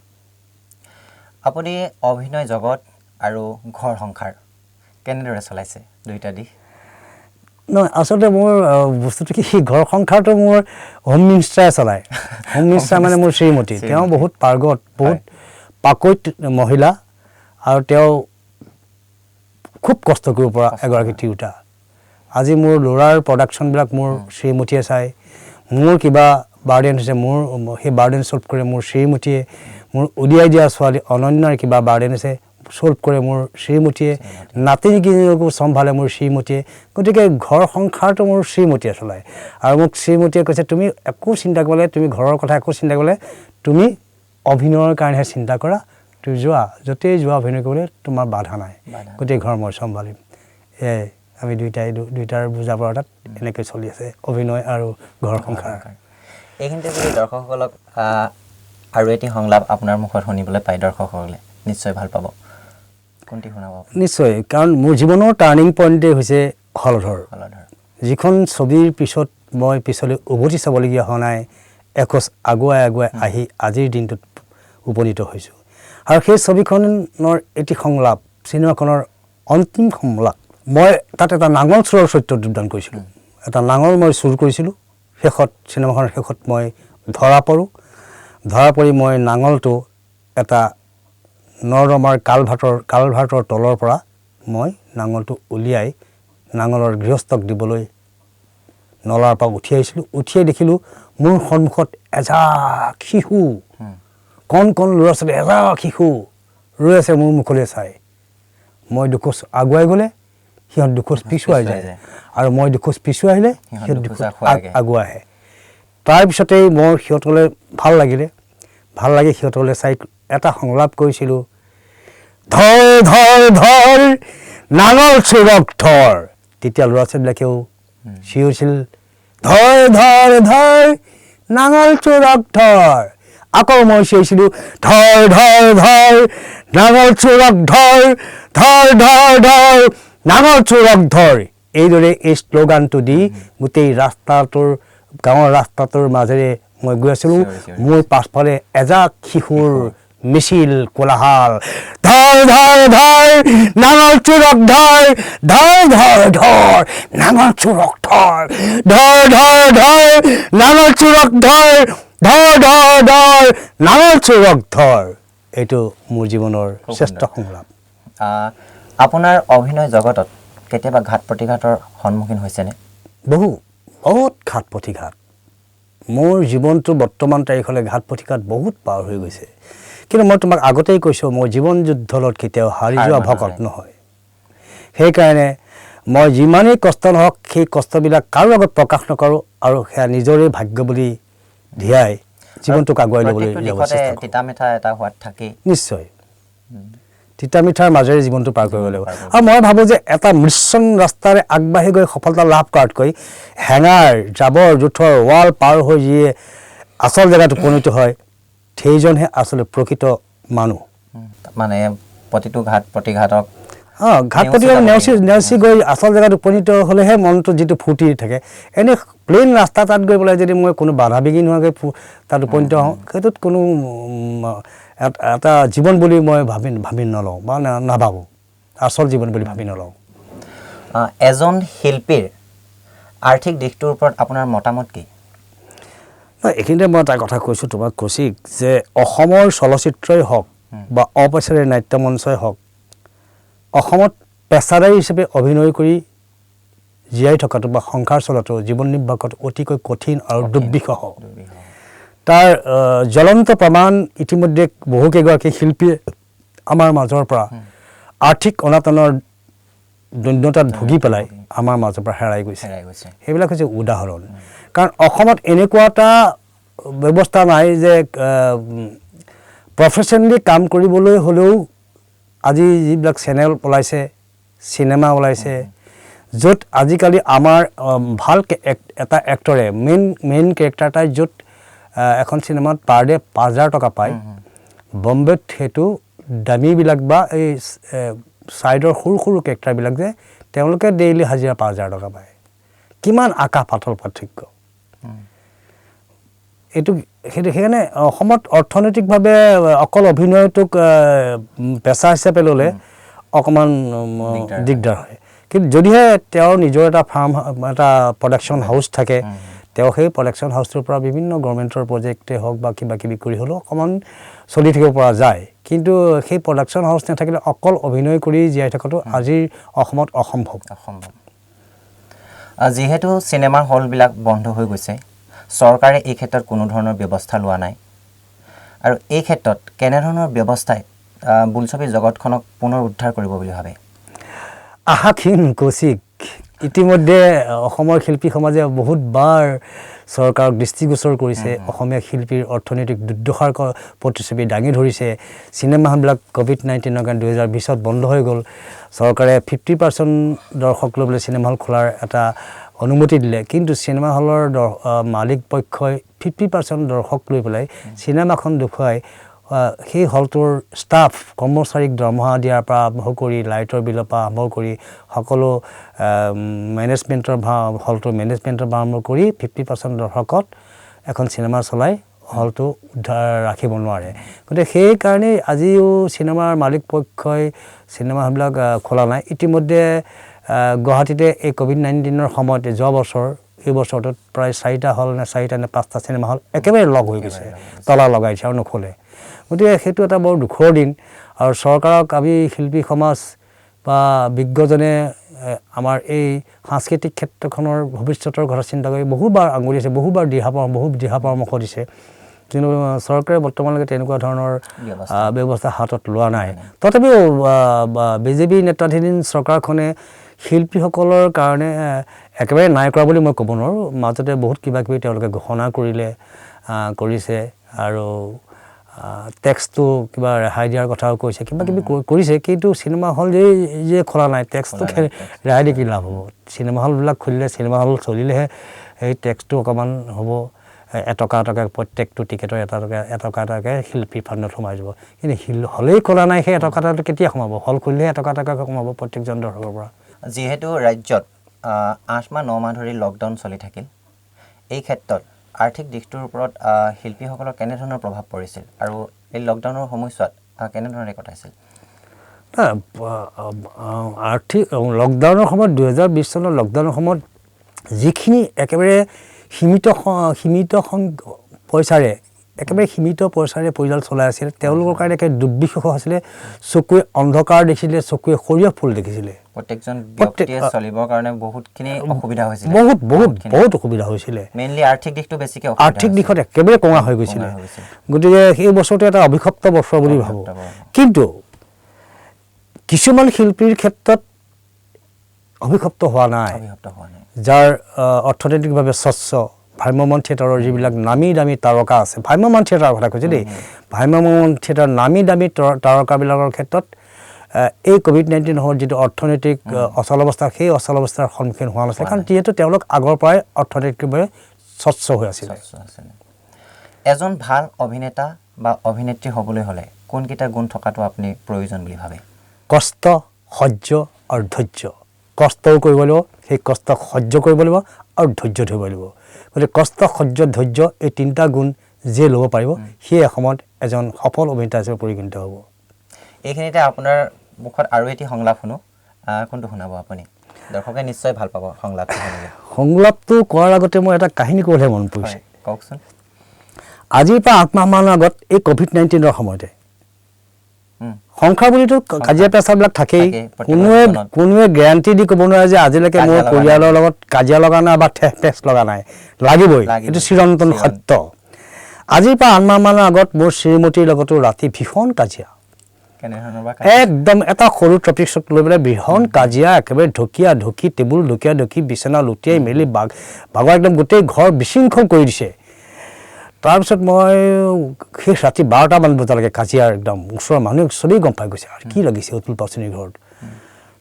আপুনি অভিনয় জগত আৰু ঘৰ সংসাৰ কেনেদৰে চলাইছে দুইটা দিশ নহয় আচলতে মোৰ বস্তুটো কি ঘৰ সংসাৰটো মোৰ হোম মিনিষ্টাৰে চলায় হোম মিনিষ্টাৰ মানে মোৰ শ্ৰীমতী তেওঁ বহুত পাৰ্গত বহুত পাকৈত মহিলা আৰু তেওঁ খুব কষ্ট কৰিব পৰা এগৰাকী তিৰোতা আজি মোৰ ল'ৰাৰ প্ৰডাকশ্যনবিলাক মোৰ শ্ৰীমতীয়ে চায় মোৰ কিবা বাৰ্ডেন হৈছে মোৰ সেই বাৰ্ডেন ছল্ভ কৰে মোৰ শ্ৰীমতীয়ে মোৰ উলিয়াই দিয়া ছোৱালী অনন্যাৰ কিবা বাৰ্ডেন আছে ছল্ভ কৰে মোৰ শ্ৰীমতীয়ে নাতিনীকেইজনীকো চম্ভালে মোৰ শ্ৰীমতীয়ে গতিকে ঘৰ সংসাৰটো মোৰ শ্ৰীমতীয়ে চলায় আৰু মোক শ্ৰীমতীয়ে কৈছে তুমি একো চিন্তা কৰিলে তুমি ঘৰৰ কথা একো চিন্তা কৰিলে তুমি অভিনয়ৰ কাৰণেহে চিন্তা কৰা তুমি যোৱা য'তেই যোৱা অভিনয় কৰিলে তোমাৰ বাধা নাই গোটেই ঘৰ মই চম্ভালিম আমি দুইটাৰ বুজা পৰাত এনেকৈ চলি আছে অভিনয় আৰু ঘৰ সংসাৰ এইখিনিতে যদি দৰ্শকসকলক আৰু এটি সংলাপ আপোনাৰ মুখত শুনিবলৈ পায় দৰ্শকসকলে নিশ্চয় ভাল পাব কোনটি শুনাব নিশ্চয় কাৰণ মোৰ জীৱনৰ টাৰ্নিং পইণ্টেই হৈছে হলধৰ যিখন ছবিৰ পিছত মই পিছলৈ উভতি চাবলগীয়া হোৱা নাই একোচ আগুৱাই আহি আজিৰ দিনটোত উপনীত হৈছোঁ আৰু সেই ছবিখনৰ এটি সংলাপ চিনেমাখনৰ অন্তিম সংলাপ মই তাত এটা নাঙল চোৰৰ চৰিত্ৰত যোগদান কৰিছিলোঁ এটা নাঙল মই চুৰ কৰিছিলোঁ শেষত চিনেমাখনৰ শেষত মই ধৰা পৰি মই নাঙলটো এটা নৰ্দমাৰ কালভাৰ্টৰ তলৰ পৰা মই নাঙলটো উলিয়াই নাঙলৰ গৃহস্থক দিবলৈ নলাৰ পৰা উঠি আহিছিলোঁ উঠিয়াই দেখিলোঁ মোৰ সন্মুখত এজাক শিশু কণ ল'ৰা ছোৱালী এজাক শিশু ৰৈ আছে মোৰ মুখলৈ চাই মই দুখোজ আগুৱাই গ'লে সিহঁত দুখোজ পিছুৱাই যায় আৰু মই দুখোজ পিছুৱাই আহিলে সিহঁত দুখোজ আগুৱাই আহে তাৰপিছতেই মোৰ সিহঁতলৈ ভাল লাগি সিহঁতলৈ চাই এটা সংলাপ কৰিছিলোঁ ধৰ নাঙল চোৰক ধৰ তেতিয়া ল'ৰা ছোৱালীবিলাকেও চিঞৰিছিল ধৰ নাঙল চোৰক ধৰ আকৌ মই চিঞৰিছিলোঁ ধৰ নাঙল চোৰক ধৰ নাঙল চোৰক ধৰ এইদৰে এই শ্লোগানটো দি গোটেই গাঁৱৰ ৰাস্তাটোৰ মাজেৰে মই গৈ আছিলোঁ Sure. মোৰ পাছফালে এজাক শিশুৰ মিছিল কোলাহাল ধৰ ধৰ ধৰ নাঙল চোৰক ধৰ ধৰ ধৰ ধৰ নাঙল চোৰক ধৰ ধৰ ধৰ ধৰ নাঙল চোৰক ধৰ ধৰ ধৰ ধৰ নাঙল চোৰক ধৰ এইটো মোৰ জীৱনৰ খুব শ্ৰেষ্ঠ সুন্দৰ। সংলাপ আপোনাৰ অভিনয় জগতত কেতিয়াবা ঘাত প্ৰতিঘাতৰ সন্মুখীন হৈছেনে বহুত ঘাত প্ৰতিঘাত মোৰ জীৱনটো বৰ্তমান তাৰিখলৈ ঘাত প্ৰতিঘাত বহুত পাৰ হৈ গৈছে কিন্তু মই তোমাক আগতেই কৈছোঁ মই জীৱন যুদ্ধলত কেতিয়াও হাৰি যোৱা ভকত নহয় সেইকাৰণে মই যিমানেই কষ্ট নহওক সেই কষ্টবিলাক কাৰো আগত প্ৰকাশ নকৰোঁ আৰু সেয়া নিজৰে ভাগ্য বুলি ধিয়াই জীৱনটোক আগুৱাই ল'বলৈ তিতা মিঠা এটা সোৱাদ থাকেই নিশ্চয় তিতা মিঠাৰ মাজেৰে জীৱনটো পাৰ কৰিব লাগিব আৰু মই ভাবোঁ যে এটা মৃচ্ছন ৰাস্তাৰে আগবাঢ়ি গৈ সফলতা লাভ কৰাতকৈ হেঙাৰ জাবৰ জোঁথৰ ৱাল পাৰ হৈ যিয়ে আচল জেগাত উপনীত হয় সেইজনহে আচলতে প্ৰকৃত মানুহ মানে প্ৰতিটো ঘাত প্ৰতিঘাতক ঘাট প্ৰতিঘাত নেওচি গৈ আচল জেগাত উপনীত হ'লেহে মনটো যিটো ফূৰ্তি থাকে এনেই প্লেইন ৰাস্তা তাত গৈ পেলাই যদি মই কোনো বাধা বিঘিনি নোহোৱাকৈ তাত উপনীত হওঁ সেইটোত কোনো এটা জীৱন বুলি মই ভাবি নলওঁ বা নাভাবোঁ আচল জীৱন বুলি ভাবি নলওঁ এজন শিল্পীৰ আৰ্থিক দিশটোৰ ওপৰত আপোনাৰ মতামত কি এইখিনিতে মই এটা কথা কৈছোঁ তোমাক কৌশিক যে অসমৰ চলচ্চিত্ৰই হওক বা অপেচাদাৰী নাট্য মঞ্চই হওক অসমত পেচাদাৰী হিচাপে অভিনয় কৰি জীয়াই থকাটো বা সংসাৰ চলাটো জীৱন নিৰ্বাহ কৰাটো অতিকৈ কঠিন আৰু দুৰ্বিষহ তাৰ জ্বলন্ত প্ৰমাণ ইতিমধ্যে বহুকেইগৰাকী শিল্পীয়ে আমাৰ মাজৰ পৰা আৰ্থিক অনাটনৰ দৈন্যতাত ভুগি পেলাই আমাৰ মাজৰ পৰা হেৰাই গৈছে সেইবিলাক হৈছে উদাহৰণ কাৰণ অসমত এনেকুৱা এটা ব্যৱস্থা নাই যে প্ৰফেশ্যনেলি কাম কৰিবলৈ হ'লেও আজি যিবিলাক চেনেল ওলাইছে চিনেমা ওলাইছে য'ত আজিকালি আমাৰ ভাল এটা এক্টৰে মেইন কেৰেক্টাৰ এটাই য'ত এখন চিনেমাত পাৰ ডে ৫,০০০ টকা পায় বম্বেত সেইটো দামীবিলাক বা এই ছাইডৰ সৰু সৰু কেৰেক্টাৰবিলাক যে তেওঁলোকে ডেইলি হাজিৰা ৫,০০০ টকা পায় কিমান আকাশ পাতাল পাৰ্থক্য এইটো সেইকাৰণে অসমত অৰ্থনৈতিকভাৱে অকল অভিনয়টোক পেচা হিচাপে ল'লে অকণমান দিগদাৰ হয় কিন্তু যদিহে তেওঁৰ নিজৰ এটা এটা প্ৰডাকশ্যন হাউচ থাকে তেওঁ সেই প্ৰডাকশ্যন হাউচটোৰ পৰা বিভিন্ন গভৰ্ণমেণ্টৰ প্ৰজেক্টে হওক বা কিবা কিবি কৰি হ'লেও অকণমান চলি থাকিব পৰা যায় কিন্তু সেই প্ৰডাকশ্যন হাউচ নাথাকিলে অকল অভিনয় কৰি জীয়াই থকাটো আজিৰ অসমত অসম্ভৱ যিহেতু চিনেমাৰ হলবিলাক বন্ধ হৈ গৈছে চৰকাৰে এই ক্ষেত্ৰত কোনো ধৰণৰ ব্যৱস্থা লোৱা নাই আৰু এই ক্ষেত্ৰত কেনেধৰণৰ ব্যৱস্থাই বোলছবি জগতখনক পুনৰ উদ্ধাৰ কৰিব বুলি ভাবে আশাক্ষীণ কৌশিক ইতিমধ্যে অসমৰ শিল্পী সমাজে বহুতবাৰ চৰকাৰক দৃষ্টিগোচৰ কৰিছে অসমীয়া শিল্পীৰ অৰ্থনৈতিক দুৰ্দশাৰ প্ৰতিচ্ছবি দাঙি ধৰিছে চিনেমা হলবিলাক ক'ভিড-19ৰ কাৰণে 2020ত বন্ধ হৈ গ'ল চৰকাৰে 50% দৰ্শক লৈ পেলাই চিনেমা হল খোলাৰ এটা অনুমতি দিলে কিন্তু চিনেমা হলৰ মালিক পক্ষই 50% দৰ্শক লৈ পেলাই চিনেমাখন দেখুৱাই সেই হলটোৰ ষ্টাফ কৰ্মচাৰীক দৰমহা দিয়াৰ পৰা আৰম্ভ কৰি লাইটৰ বিলৰ পৰা আৰম্ভ কৰি সকলো মেনেজমেণ্টৰ হলটোৰ মেনেজমেণ্টৰ পৰা আৰম্ভ কৰি 50% দৰ্শকত এখন চিনেমা চলাই হলটো উদ্ধাৰ ৰাখিব নোৱাৰে গতিকে সেইকাৰণেই আজিও চিনেমাৰ মালিক পক্ষই চিনেমা হলবিলাক খোলা নাই ইতিমধ্যে গুৱাহাটীতে এই ক'ভিড-19ৰ সময়ত যোৱা বছৰ এই বছৰটোত প্ৰায় 4টা হল নে 5টা চিনেমা হল একেবাৰে লগ হৈ গৈছে তলা লগাইছে আৰু নখোলে গতিকে সেইটো এটা বৰ দুখৰ দিন আৰু চৰকাৰক আমি শিল্পী সমাজ বা বিজ্ঞজনে আমাৰ এই সাংস্কৃতিক ক্ষেত্ৰখনৰ ভৱিষ্যতৰ কথা চিন্তা কৰি বহুবাৰ আঙুলিয়াইছে বহুবাৰ দিহা পৰামৰ্শ দিছে কিন্তু চৰকাৰে বৰ্তমানলৈকে তেনেকুৱা ধৰণৰ ব্যৱস্থা হাতত লোৱা নাই তথাপিও বিজেপি নেতৃত্বাধীন চৰকাৰখনে শিল্পীসকলৰ কাৰণে একেবাৰে নাই কৰা বুলি মই ক'ব নোৱাৰোঁ মাজতে বহুত কিবা কিবি তেওঁলোকে ঘোষণা কৰিছে আৰু টেক্সটো কিবা ৰেহাই দিয়াৰ কথাও কৈছে কিবা কিবি কৰিছে কিন্তু চিনেমা হল যে খোলা নাই টেক্সটো ৰেহাই দি কি লাভ হ'ব চিনেমা হলবিলাক খুলিলে চিনেমা হল চলিলেহে সেই টেক্সটো অকণমান হ'ব এটকা প্ৰত্যেকটো টিকেটৰ এটকাকৈ শিল্পী ফাণ্ডত সোমাই যাব কিন্তু হলেই খোলা নাই সেই এটকা এটা কেতিয়া সোমাব হল খুলিলেহে এটকাকৈ সোমাব প্ৰত্যেকজন দৰ্শকৰ পৰা যিহেতু ৰাজ্যত 8 মাহ 9 মাহ ধৰি লকডাউন চলি থাকিল এই ক্ষেত্ৰত আৰ্থিক দিশটোৰ ওপৰত শিল্পীসকলৰ কেনেধৰণৰ প্ৰভাৱ পৰিছিল আৰু এই লকডাউনৰ সময়ছোৱাত কেনেধৰণে কটাইছিল আৰ্থিক লকডাউনৰ সময়ত 2020 চনৰ লকডাউনৰ সময়ত যিখিনি একেবাৰে সীমিত পইচাৰে একেবাৰে সীমিত পইচাৰে পৰিয়াল চলাই আছিল তেওঁলোকৰ কাৰণে একে দুৰ্বিষহ আছিলে চকুৱে অন্ধকাৰ দেখিছিলে চকুৱে সৰিয়হ ফুল দেখিছিলে প্ৰত্যেকজন ব্যক্তিয়ে চলিবৰ কাৰণে বহুতখিনি অসুবিধা হৈছিল বহুত অসুবিধা হৈছিলে মেইনলি আৰ্থিক দিশটো বেছিকৈ আৰ্থিক দিশত একেবাৰে কঙা হৈ গৈছিলে গতিকে সেই বছৰটো এটা অভিশপ্ত বছৰ বুলি ভাবোঁ কিন্তু কিছুমান শিল্পীৰ ক্ষেত্ৰত অভিশপ্ত হোৱা নাই যাৰ অৰ্থনৈতিকভাৱে স্বচ্ছ ভ্ৰাম্যমাণ থিয়েটাৰৰ যিবিলাক নামী দামী তাৰকা আছে ভ্ৰাম্যমাণ থিয়েটাৰৰ কথা কৈছোঁ দেই ভ্ৰাম্যমাণ থিয়েটাৰ নামী দামী তাৰকাবিলাকৰ ক্ষেত্ৰত এই COVID-19 সময়ত যিটো অৰ্থনৈতিক অচল অৱস্থা সেই অচল অৱস্থাৰ সন্মুখীন হোৱা নাছিলে কাৰণ যিহেতু তেওঁলোক আগৰ পৰাই অৰ্থনৈতিকভাৱে স্বচ্ছ হৈ আছিলে এজন ভাল অভিনেতা বা অভিনেত্ৰী হ'বলৈ হ'লে কোনকেইটা গুণ থকাটো আপুনি প্ৰয়োজন বুলি ভাবে কষ্ট সহ্য আৰু ধৈৰ্য কষ্টও কৰিব লাগিব সেই কষ্ট সহ্য কৰিব লাগিব আৰু ধৈৰ্য ধৰিব লাগিব গতিকে কষ্ট সহ্য ধৈৰ্য এই তিনিটা গুণ যে ল'ব পাৰিব সেই সময়ত এজন সফল অভিনেতা হিচাপে পৰিগণিত হ'ব এইখিনিতে আপোনাৰ মুখত আৰু এটি সংলাপ শুনো কোনটো শুনাব আপুনি দৰ্শকে নিশ্চয় ভাল পাব সংলাপটো শুনিলে সংলাপটো কোৱাৰ আগতে মই এটা কাহিনী ক'বলৈ মন পৰিছে কওকচোন আজিৰ পৰা 8 মাহমানৰ আগত এই COVID-19ৰ সময়তে সংসাৰ বুলিতো কাজিয়া পেচাবিলাক থাকেই কোনোৱে গেৰাণ্টি দি ক'ব নোৱাৰে যে আজিলৈকে মোৰ পৰিয়ালৰ লগত কাজিয়া লগা নাই বা ঠেচ লগা নাই লাগিবই এইটো চিৰন্তন সত্য আজিৰ পৰা 8 মাহমানৰ আগত মোৰ শ্ৰীমতীৰ লগতো ৰাতি ভীষণ কাজিয়া একদম এটা সৰু টপিকছক লৈ পেলাই ভীষণ কাজিয়া একেবাৰে ঢকি টেবুল ঢকি বিচনা লুটিয়াই মেলি বাগৰ একদম গোটেই ঘৰ বিশৃংখল কৰি দিছে তাৰপিছত মই সেই ৰাতি 12টামান বজালৈকে কাজিয়াৰ একদম ওচৰৰ মানুহ চবেই গম পাই গৈছে আৰু কি লাগিছে অতুল পাচনিৰ ঘৰত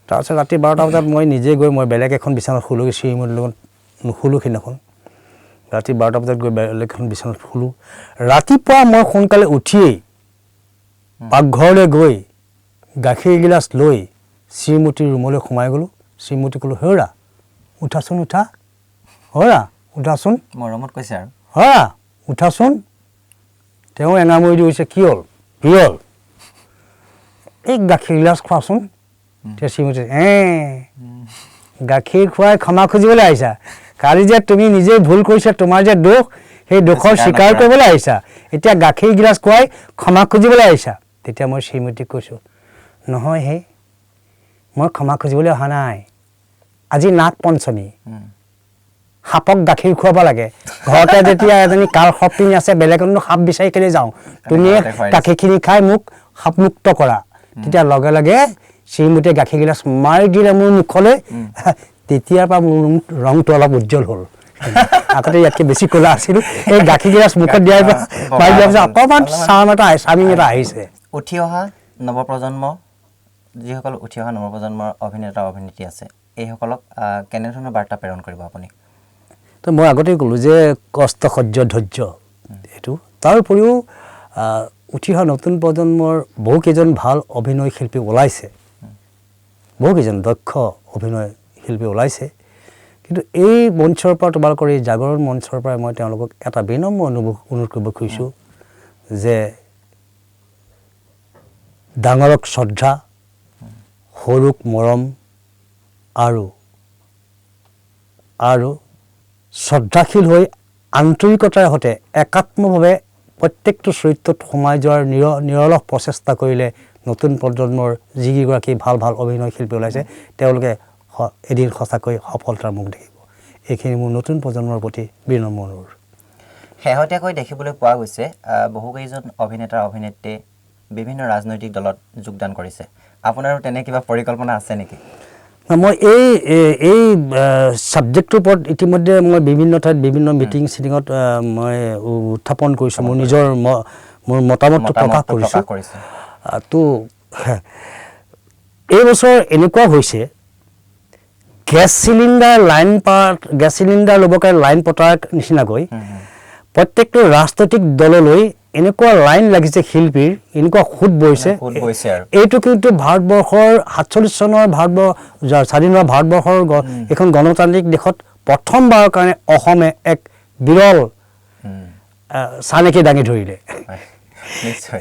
তাৰপিছত ৰাতি 12টা বজাত মই নিজে গৈ মই বেলেগ এখন বিচনাত শুলোগৈ শ্ৰীমতীৰ লগত নুশুলোঁ সেইদিনাখন ৰাতি 12টা বজাত গৈ বেলেগ এখন বিচনাত শুলোঁ ৰাতিপুৱা মই সোনকালে উঠিয়েই পাকঘৰলৈ গৈ গাখীৰ গিলাচ লৈ শ্ৰীমতীৰ ৰুমলৈ সোমাই গ'লোঁ শ্ৰীমতী ক'লোঁ হেৰা উঠাচোন উঠা হেৰা উঠাচোন মৰমত কৈছে আৰু হেৰা উঠাচোন তেওঁ এঙামৰি দি কৈছে কি হ'ল এই গাখীৰ গিলাচ খোৱাচোন তেতিয়া শ্ৰীমতী গাখীৰ খুৱাই ক্ষমা খুজিবলৈ আহিছা কালি যে তুমি নিজে ভুল কৰিছা তোমাৰ যে দোষ সেই দোষৰ স্বীকাৰ কৰিবলৈ আহিছা এতিয়া গাখীৰ গিলাচ খুৱাই ক্ষমা খুজিবলৈ আহিছা তেতিয়া মই শ্ৰীমতীক কৈছোঁ নহয় হে মই ক্ষমা খুজিবলৈ অহা নাই আজি নাগ পঞ্চমী সাপক গাখীৰ খুৱাব লাগে ঘৰতে যেতিয়া এজনী কাল সপিনী আছে বেলেগনো সাপ বিচাৰি কেলৈ যাওঁ তুমি গাখীৰখিনি খাই মোক সাপমুক্ত কৰা তেতিয়া লগে লগে শ্ৰীমতীয়ে গাখীৰ গিলাচ মাৰি দিলে মোৰ মুখলৈ তেতিয়াৰ পৰা মোৰ ৰংটো অলপ উজ্জ্বল হ'ল আগতে ইয়াতকৈ বেছি ক'লা আছিলোঁ এই গাখীৰ গিলাচ মুখত দিয়াৰ পৰা মাৰি দিয়াৰ পিছত অকণমান চামিং এটা আহিছে উঠি অহা নৱপ্ৰজন্ম যিসকল উঠি অহা নৱপ্ৰজন্মৰ অভিনেতা অভিনেত্ৰী আছে এইসকলক কেনেধৰণৰ বাৰ্তা প্ৰেৰণ কৰিব আপুনি তো মই আগতেই ক'লোঁ যে কষ্ট সহ্য ধৈৰ্য এইটো তাৰ উপৰিও উঠি অহা নতুন প্ৰজন্মৰ বহুকেইজন ভাল অভিনয় শিল্পী ওলাইছে বহুকেইজন দক্ষ অভিনয় শিল্পী ওলাইছে কিন্তু এই মঞ্চৰ পৰা তোমালোকৰ এই জাগৰণ মঞ্চৰ পৰা মই তেওঁলোকক এটা বিনম্ৰ অনুৰোধ কৰিব খুজিছোঁ যে ডাঙৰক শ্ৰদ্ধা সৰুক মৰম আৰু শ্ৰদ্ধাশীল হৈ আন্তৰিকতাৰ সৈতে একাত্মভাৱে প্ৰত্যেকটো চৰিত্ৰত সোমাই যোৱাৰ নিৰলস প্ৰচেষ্টা কৰিলে নতুন প্ৰজন্মৰ যিকেইগৰাকী ভাল অভিনয় শিল্পী ওলাইছে তেওঁলোকে এদিন সঁচাকৈ সফলতাৰ মুখ দেখিব এইখিনি মোৰ নতুন প্ৰজন্মৰ প্ৰতি বিনম্ৰ অনুৰোধ শেহতীয়াকৈ দেখিবলৈ পোৱা গৈছে বহুকেইজন অভিনেতা অভিনেত্ৰী বিভিন্ন ৰাজনৈতিক দলত যোগদান কৰিছে আপোনাৰো তেনে কিবা পৰিকল্পনা আছে নেকি মই এই ছাবজেক্টটোৰ ওপৰত ইতিমধ্যে মই বিভিন্ন ঠাইত বিভিন্ন মিটিঙত মই উত্থাপন কৰিছোঁ মোৰ নিজৰ মোৰ মতামতটো প্ৰকাশ কৰিছোঁ তো এই বছৰ এনেকুৱা হৈছে গেছ চিলিণ্ডাৰ ল'বৰ কাৰণে লাইন পতাৰ নিচিনাকৈ প্ৰত্যেকটো ৰাজনৈতিক দললৈ এনেকুৱা লাইন লাগিছে শিল্পীৰ এনেকুৱা সোঁত বৈছে এইটো কিন্তু ভাৰতবৰ্ষৰ 47 চনৰ স্বাধীন হোৱা ভাৰতবৰ্ষৰ এখন গণতান্ত্ৰিক দেশত প্ৰথমবাৰৰ কাৰণে অসমে এক বিৰল চানেকে দাঙি ধৰিলে হয় নিশ্চয়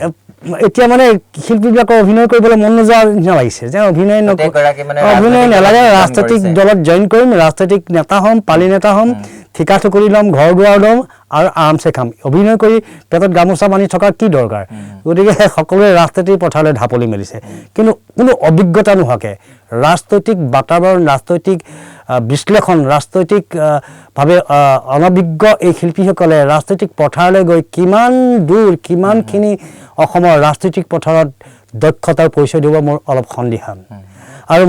এতিয়া মানে শিল্পীবিলাকৰ অভিনয় কৰিবলৈ মন নোযোৱা নিচিনা লাগিছে যে অভিনয় প্ৰত্যেকগৰাকী মানে অভিনয় ৰাজনৈতিক নালাগে দলত ৰাজনৈতিক কৰিছে। দলত জইন কৰিম ৰাজনৈতিক নেতা হ'ম পালি নেতা হ'ম ঠিকা ঠুকৰি ল'ম ঘৰ দুৱাৰ ল'ম আৰু আৰামছে খাম অভিনয় কৰি পেটত গামোচা বান্ধি থকাৰ কি দৰকাৰ গতিকে সকলোৱে ৰাজনৈতিক পথাৰলৈ ঢাপলি মেলিছে কিন্তু কোনো অভিজ্ঞতা নোহোৱাকৈ ৰাজনৈতিক বাতাবৰণ ৰাজনৈতিক বিশ্লেষণ ৰাজনৈতিক ভাৱে অনভিজ্ঞ এই শিল্পীসকলে ৰাজনৈতিক পথাৰলৈ গৈ কিমান দূৰ কিমানখিনি অসমৰ ৰাজনৈতিক পথাৰত দক্ষতাৰ পৰিচয় দিব মোৰ অলপ সন্দিহান আৰু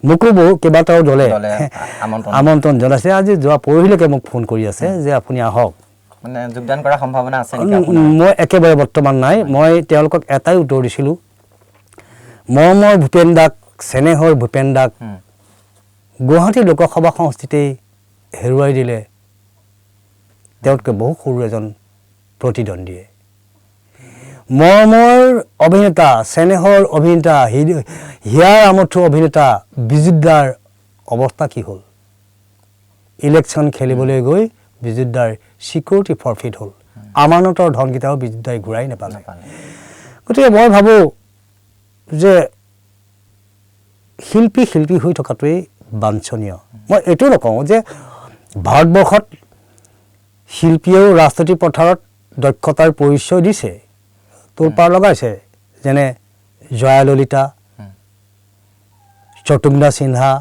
মোকো বহু কেইবাটাও দলে আমন্ত্ৰণ জনাইছে আজি যোৱা পৰহিলৈকে মোক ফোন কৰি আছে যে আপুনি আহক মানে যোগদান কৰাৰ সম্ভাৱনা আছে নেকি আপোনাৰ মই একেবাৰে বৰ্তমান নাই মই তেওঁলোকক এটাই উত্তৰ দিছিলোঁ মৰমৰ ভূপেন দাক চেনেহৰ ভূপেন দাক গুৱাহাটী লোকসভা সংস্কৃতি হেৰুৱাই দিলে তেওঁতকৈ বহু সৰু এজন প্ৰতিদ্বন্দ্বীয়ে মৰমৰ অভিনেতা চেনেহৰ অভিনেতা হিয়াৰ আমঠু অভিনেতা বিজুত দাৰ অৱস্থা কি হ'ল ইলেকশ্যন খেলিবলৈ গৈ বিজুত দাৰ চিকিউৰিটি ফৰফিট হ'ল আমানতৰ ধনকেইটাও বিজুত দাই ঘূৰাই নাপালে গতিকে মই ভাবোঁ যে শিল্পী হৈ থকাটোৱেই বাঞ্ছনীয় মই এইটো নকওঁ যে ভাৰতবৰ্ষত শিল্পীয়েও ৰাজনৈতিক পথাৰত দক্ষতাৰ পৰিচয় দিছে তোলপাৰ লগাইছে যেনে জয়া ললিতা শত্ৰুঘ্ন সিনহা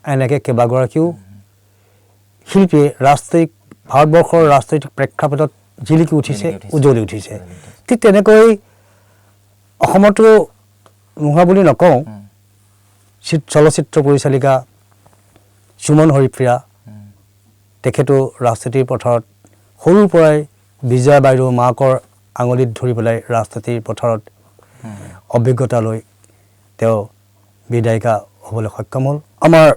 এনেকৈ কেইবাগৰাকীও শিল্পীয়ে ভাৰতবৰ্ষৰ ৰাজনৈতিক প্ৰেক্ষাপটত জিলিকি উঠিছে উজ্বলি উঠিছে ঠিক তেনেকৈ অসমতো নোহোৱা বুলি নকওঁ চলচ্চিত্ৰ পৰিচালিকা সুমন হৰিপ্ৰিয়া তেখেতো ৰাজনীতিৰ পথাৰত সৰুৰ পৰাই বিজয়া বাইদেউ মাকৰ আঙুলিত ধৰি পেলাই ৰাজনীতিৰ পথাৰত অভিজ্ঞতা লৈ তেওঁ বিধায়িকা হ'বলৈ সক্ষম হ'ল আমাৰ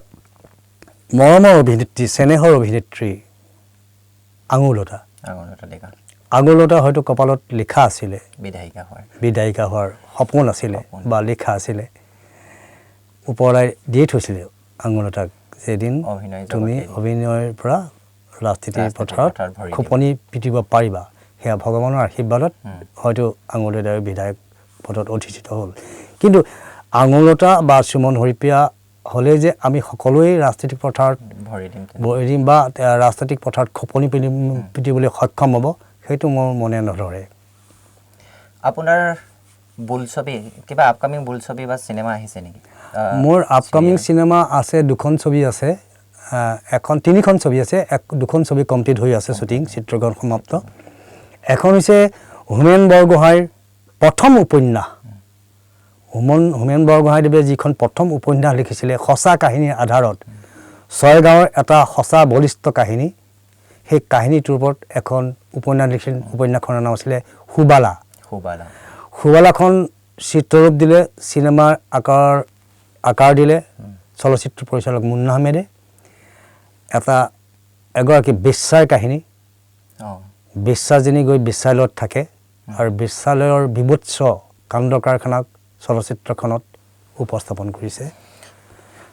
মৰমৰ অভিনেত্ৰী চেনেহৰ অভিনেত্ৰী আঙুৰলতা আঙুৰলতা হয়তো কপালত লিখা আছিলে বিধায়িকা হোৱাৰ সপোন আছিলে বা লিখা আছিলে ওপৰাই দিয়ে থৈছিলে আঙুৰলতাক যেদিন তুমি অভিনয়ৰ পৰা ৰাজনীতিৰ পথাৰত খোপনি পিটিব পাৰিবা সেয়া ভগৱানৰ আশীৰ্বাদত হয়তো আঙুৰলতাই বিধায়ক পদত অধিষ্ঠিত হ'ল কিন্তু আঙুৰলতা বা সুমন হৰিপ্ৰিয়া হ'লে যে আমি সকলোৱে ৰাজনীতিক পথাৰত ভৰি দিম বা ৰাজনীতিক পথাৰত খোপনি পিটিবলৈ সক্ষম হ'ব সেইটো মোৰ মনে নধৰে আপোনাৰ বোলছবি কিবা আপকামিং বোলছবি বা চিনেমা আহিছে নেকি মোৰ আপকামিং চিনেমা আছে দুখন ছবি আছে তিনিখন ছবি আছে দুখন ছবি কমপ্লিট হৈ আছে শ্বুটিং চিত্ৰগ্ৰহণ সমাপ্ত এখন হৈছে হোমেন বৰগোহাঁইৰ প্ৰথম উপন্যাস হোমেন বৰগোহাঁইদেৱে যিখন প্ৰথম উপন্যাস লিখিছিলে সঁচা কাহিনীৰ আধাৰত ছয়গাঁৱৰ এটা সঁচা বলিষ্ঠ কাহিনী সেই কাহিনীটোৰ ওপৰত এখন উপন্যাস লিখিছিল উপন্যাসখনৰ নাম আছিলে সুবালাখন চিত্ৰৰূপ দিলে চিনেমাৰ আকাৰ দিলে চলচ্চিত্ৰ পৰিচালক মুন্না আহমেদে এগৰাকী বেশ্যাৰ কাহিনী বেশ্যাজনী গৈ বেশ্যালয়ত থাকে আৰু বেশ্যালয়ৰ বিভৎস কাণ্ড কাৰখানাক চলচ্চিত্ৰখনত উপস্থাপন কৰিছে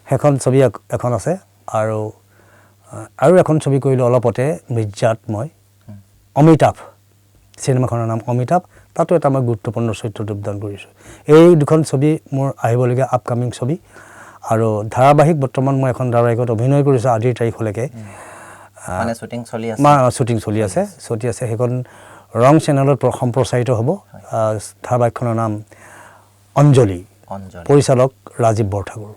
সেইখন ছবি এখন আছে আৰু এখন ছবি কৰিলোঁ অলপতে মিৰ্জাত মই অমিতাভ চিনেমাখনৰ নাম অমিতাভ তাতো এটা মই গুৰুত্বপূৰ্ণ চৰিত্ৰত যোগদান কৰিছোঁ এই দুখন ছবি মোৰ আহিবলগীয়া আপকামিং ছবি আৰু ধাৰাবাহিক বৰ্তমান মই এখন ধাৰাবাহিকত অভিনয় কৰিছোঁ আজিৰ তাৰিখলৈকে শ্বুটিং চলি আছে সেইখন ৰং চেনেলত সম্প্ৰচাৰিত হ'ব ধাৰাবাহিকখনৰ নাম অঞ্জলি পৰিচালক ৰাজীৱ বৰঠাকুৰ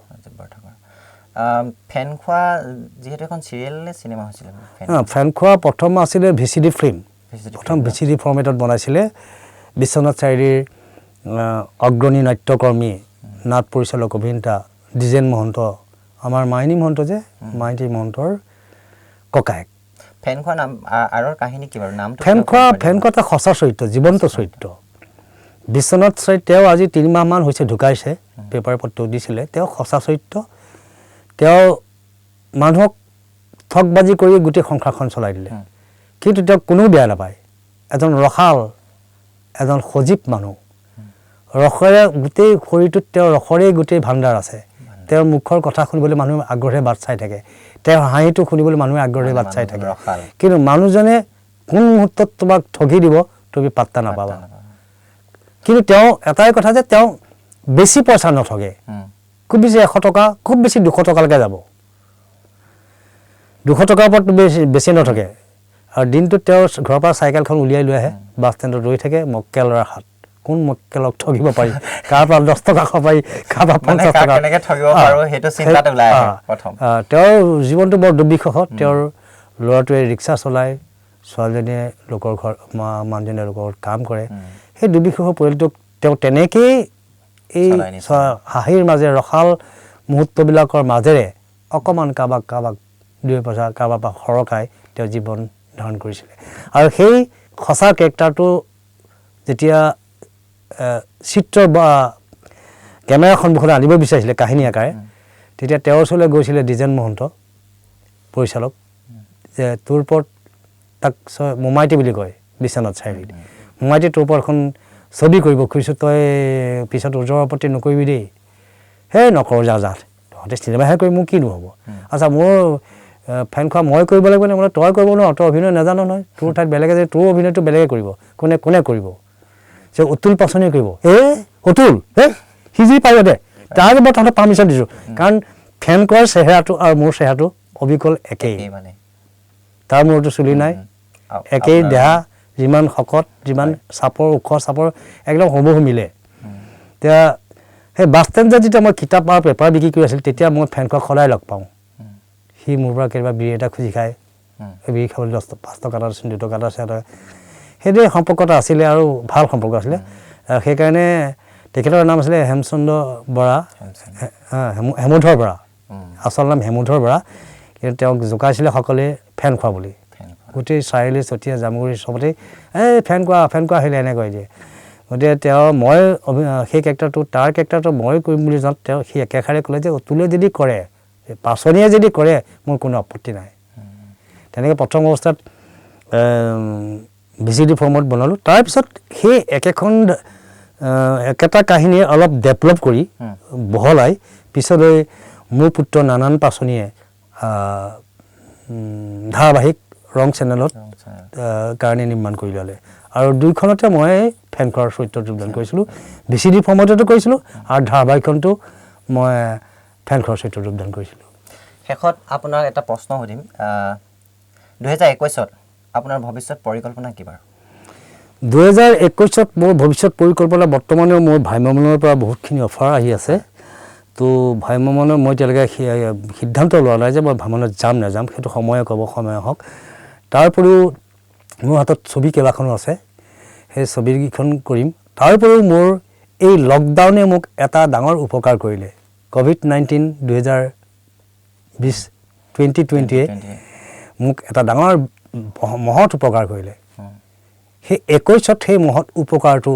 ফেনখোৱা যিহেতু এখন চিৰিয়েল নে চিনেমা হৈছিলে ফেনখোৱা প্ৰথম আছিলে ভিচিডি ফিল্ম প্ৰথম ভিচিডি ফৰ্মেটত বনাইছিলে বিশ্বনাথ চাৰিআলিৰ অগ্ৰণী নাট্যকৰ্মী নাট পৰিচালক অভিনেতা দ্বিজেন মহন্ত আমাৰ মাইনী মহন্ত যে মাইনী মহন্তৰ ককায়েক ফেনখোৱা নাম আৰু কাহিনী কি বাৰু নাম ফেনখোৱা এটা সঁচা চৰিত্ৰ জীৱন্ত চৰিত্ৰ বিশ্বনাথ চাৰিআলি তেওঁ আজি 3 মাহমান হৈছে ঢুকাইছে পেপাৰ পত্ৰ দিছিলে তেওঁ সঁচা চৰিত্ৰ তেওঁ মানুহক ঠগবাজি কৰি গোটেই সংসাৰখন চলাই দিলে কিন্তু তেওঁ কোনো বেয়া নাপায় এজন ৰসাল এজন সজীৱ মানুহ ৰসৰে গোটেই শৰীৰটোত তেওঁৰ ৰসৰেই গোটেই ভাণ্ডাৰ আছে তেওঁৰ মুখৰ কথা শুনিবলৈ মানুহে আগ্ৰহেৰে বাট চাই থাকে তেওঁৰ হাঁহিটো শুনিবলৈ মানুহে আগ্ৰহেৰে বাট চাই থাকে কিন্তু মানুহজনে কোন মুহূৰ্তত তোমাক ঠগি দিব তুমি পাত্তা নাপাবা কিন্তু তেওঁ এটাই কথা যে তেওঁ বেছি পইচা নঠগে খুব বেছি 100 টকা খুব বেছি 200 টকালৈকে যাব 200 টকাৰ ওপৰত বেছি নঠগে আৰু দিনটোত তেওঁ ঘৰৰ পৰা চাইকেলখন উলিয়াই লৈ আহে বাছ ষ্টেণ্ডত ৰৈ থাকে মক্কেলৰ হাত কোন মক্কেলক ঠগিব পাৰি কাৰ পৰা 10 টকা খাব পাৰি কাৰ পৰা 50 টকা কেনেকৈ ঠগিব পাৰো সেইটো চিন্তাত ওলাই আহে প্ৰথম তেওঁৰ জীৱনটো বৰ দুৰ্বিষহ তেওঁৰ ল'ৰাটোৱে ৰিক্সা চলায় ছোৱালীজনীয়ে লোকৰ ঘৰ মানুহজনীয়ে লোকৰ ঘৰত কাম কৰে সেই দুৰ্বিষহ পৰিয়ালটোক তেওঁ তেনেকেই এই হাঁহিৰ মাজে ৰসাল মুহূৰ্তবিলাকৰ মাজেৰে অকণমান কাৰোবাক 2 পইচা কাৰোবাৰ পৰা সৰকাই তেওঁ জীৱন ধাৰণ কৰিছিলে আৰু সেই সঁচা কেৰেক্টাৰটো যেতিয়া চিত্ৰ বা কেমেৰা সন্মুখলৈ আনিব বিচাৰিছিলে কাহিনী আকাৰে তেতিয়া তেওঁৰ ওচৰলৈ গৈছিলে দ্বিজেন মহন্ত পৰিচালক যে তোৰ ওপৰত তাক মোমাইটি বুলি কয় বিশ্বনাথ চাৰিআলিত মোমাইটি তোৰ ওপৰত এখন ছবি কৰিব খুজিছোঁ তই পিছত ওজৰ আপত্তি নকৰিবি দেই হে নকৰোঁ যা তহঁতে চিনেমাহে কৰি মোৰ কি নহ'ব আচ্ছা মোৰ ফেন খোৱা মই কৰিব লাগিব নে মানে তই কৰিব নোৱাৰ তই অভিনয় নাজানো নহয় তোৰ ঠাইত বেলেগে যে তোৰ অভিনয়টো বেলেগে কৰিব কোনে কৰিব যে অতুল পাচনি কৰিব অতুল সি যি পাৰিব দে তাৰ মই তহঁতক পাৰ্মিশ্যন দিছোঁ কাৰণ ফেন খোৱাৰ চেহেৰাটো আৰু মোৰ চেহেৰাটো অবিকল একেই তাৰ মূৰতো চুলি নাই একেই দেহা যিমান শকত যিমান চাপৰ ওখ চাপৰ একদম হুবহু মিলে এতিয়া সেই বাছ ষ্টেণ্ডত যেতিয়া মই কিতাপ আৰু পেপাৰ বিক্ৰী কৰি আছিলোঁ তেতিয়া মই ফেন খোৱা সদায় লগ পাওঁ সি মোৰ পৰা কেতিয়াবা বিড়ি এটা খুজি খায় বিড়ি খাবলৈ 5 টকা এটা 2 টকা এটা সেইদৰে সম্পৰ্ক এটা আছিলে আৰু ভাল সম্পৰ্ক আছিলে সেইকাৰণে তেখেতৰ নাম আছিলে হেমচন্দ্ৰ বৰা হেমুধৰ বৰা আচল নাম হেমুধৰ বৰা কিন্তু তেওঁক জোকাইছিলে সকলোৱে ফেন খোৱা বুলি গোটেই চাৰিআলি চতিয়া জামুগুৰি চবতে ফেন খোৱা আহিলে এনেকৈ কয় দিয়ে গতিকে তেওঁ মই সেই কেৰেক্টাৰটো তাৰ কেৰেক্টাৰটো মই কৰিম বুলি যাওঁ তেওঁ সি একেষাৰে ক'লে যে অতুলে যদি কৰে পাচনিয়ে যদি কৰে মোৰ কোনো আপত্তি নাই তেনেকৈ প্ৰথম অৱস্থাত VCD ফৰ্মত বনালোঁ তাৰপিছত সেই একেটা কাহিনীয়ে অলপ ডেভেলপ কৰি বহলাই পিছলৈ মোৰ পুত্ৰ নানান পাচনিয়ে ধাৰাবাহিক ৰং চেনেলত কাৰণে নিৰ্মাণ কৰি ল'লে আৰু 2খনতে মই ফেন খোৱাৰ চৰিত্ৰত যোগদান কৰিছিলোঁ VCD ফৰ্মতো কৰিছিলোঁ আৰু ধাৰাবাহিকখনতো মই ফেন খোৱাৰ চৰিত্ৰত যোগদান কৰিছিলোঁ শেষত আপোনাক এটা প্ৰশ্ন সুধিম 2021ত আপোনাৰ ভৱিষ্যত পৰিকল্পনা কি বাৰু 2021ত মোৰ ভৱিষ্যত পৰিকল্পনা বৰ্তমানেও মোৰ ভ্ৰাম্যমাণৰ পৰা বহুতখিনি অফাৰ আহি আছে তো ভ্ৰাম্যমাণৰ মই এতিয়ালৈকে সিদ্ধান্ত লোৱা নাই যে মই ভ্ৰমণত যাম নাযাম সেইটো সময়ে ক'ব সময় হওক তাৰ উপৰিও মোৰ হাতত ছবি কেইবাখনো আছে সেই ছবিকেইখন কৰিম তাৰ উপৰিও মোৰ এই লকডাউনে মোক এটা ডাঙৰ উপকাৰ কৰিলে COVID-19 2020 মোক এটা ডাঙৰ মহৎ উপকাৰ কৰিলে সেই 21ত সেই মহৎ উপকাৰটো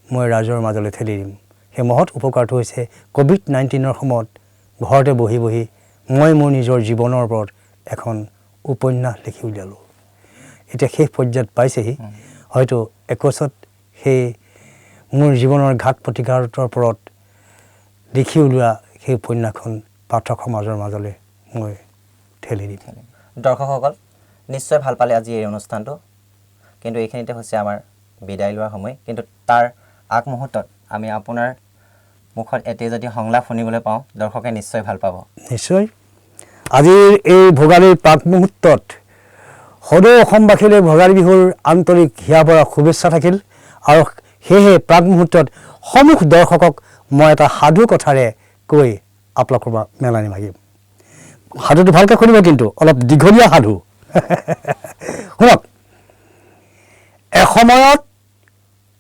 মই ৰাইজৰ মাজলৈ ঠেলি দিম সেই মহৎ উপকাৰটো হৈছে COVID-19ৰ সময়ত ঘৰতে বহি মই মোৰ নিজৰ জীৱনৰ ওপৰত এখন উপন্যাস লিখি উলিয়ালোঁ এতিয়া শেষ পৰ্যায়ত পাইছেহি হয়তো 21ত সেই মোৰ জীৱনৰ ঘাত প্ৰতিঘাতৰ ওপৰত লিখি উলিওৱা সেই উপন্যাসখন পাঠক সমাজৰ মাজলৈ মই ঠেলি দিম দৰ্শকসকল নিশ্চয় ভাল পালে আজি এই অনুষ্ঠানটো কিন্তু এইখিনিতে হৈছে আমাৰ বিদায় লোৱাৰ সময় কিন্তু তাৰ আগমুহূৰ্তত আমি আপোনাৰ মুখত এটি যদি সংলাপ শুনিবলৈ পাওঁ দৰ্শকে নিশ্চয় ভাল পাব নিশ্চয় আজিৰ এই ভোগালীৰ প্ৰাক মুহূৰ্তত সদৌ অসমবাসীলৈ ভোগালী বিহুৰ আন্তৰিক হিয়া ভৰা শুভেচ্ছা থাকিল আৰু সেয়েহে প্ৰাক মুহূৰ্তত সমূহ দৰ্শকক মই এটা সাধু কথাৰে কৈ আপোনালোকৰ পৰা মেলানি মাগিম সাধুটো ভালকৈ শুনিব কিন্তু অলপ দীঘলীয়া সাধু শুনক এসময়ত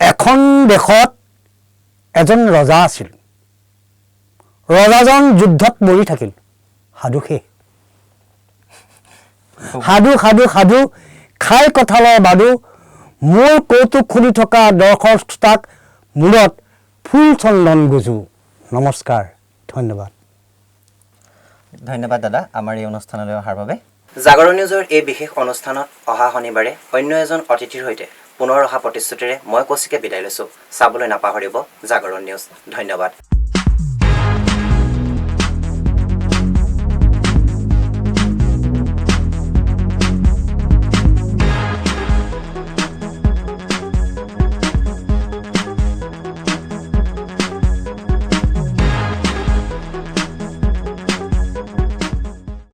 এখন দেশত এজন ৰজা আছিল ৰজাজন যুদ্ধত মৰি থাকিল সাধু শেষ সাধু খাই কঁঠালৰ বাদু মোৰ কৌতুক শুনি থকা দৰ্শক মূৰত ফুল চন্দন গুজু নমস্কাৰ ধন্যবাদ দাদা আমাৰ এই অনুষ্ঠানলৈ অহাৰ বাবে জাগৰণ নিউজৰ এই বিশেষ অনুষ্ঠানত অহা শনিবাৰে অন্য এজন অতিথিৰ সৈতে পুনৰ অহা প্ৰতিশ্ৰুতিৰে মই কৌশিকে বিদায় লৈছোঁ চাবলৈ নাপাহৰিব জাগৰণ নিউজ ধন্যবাদ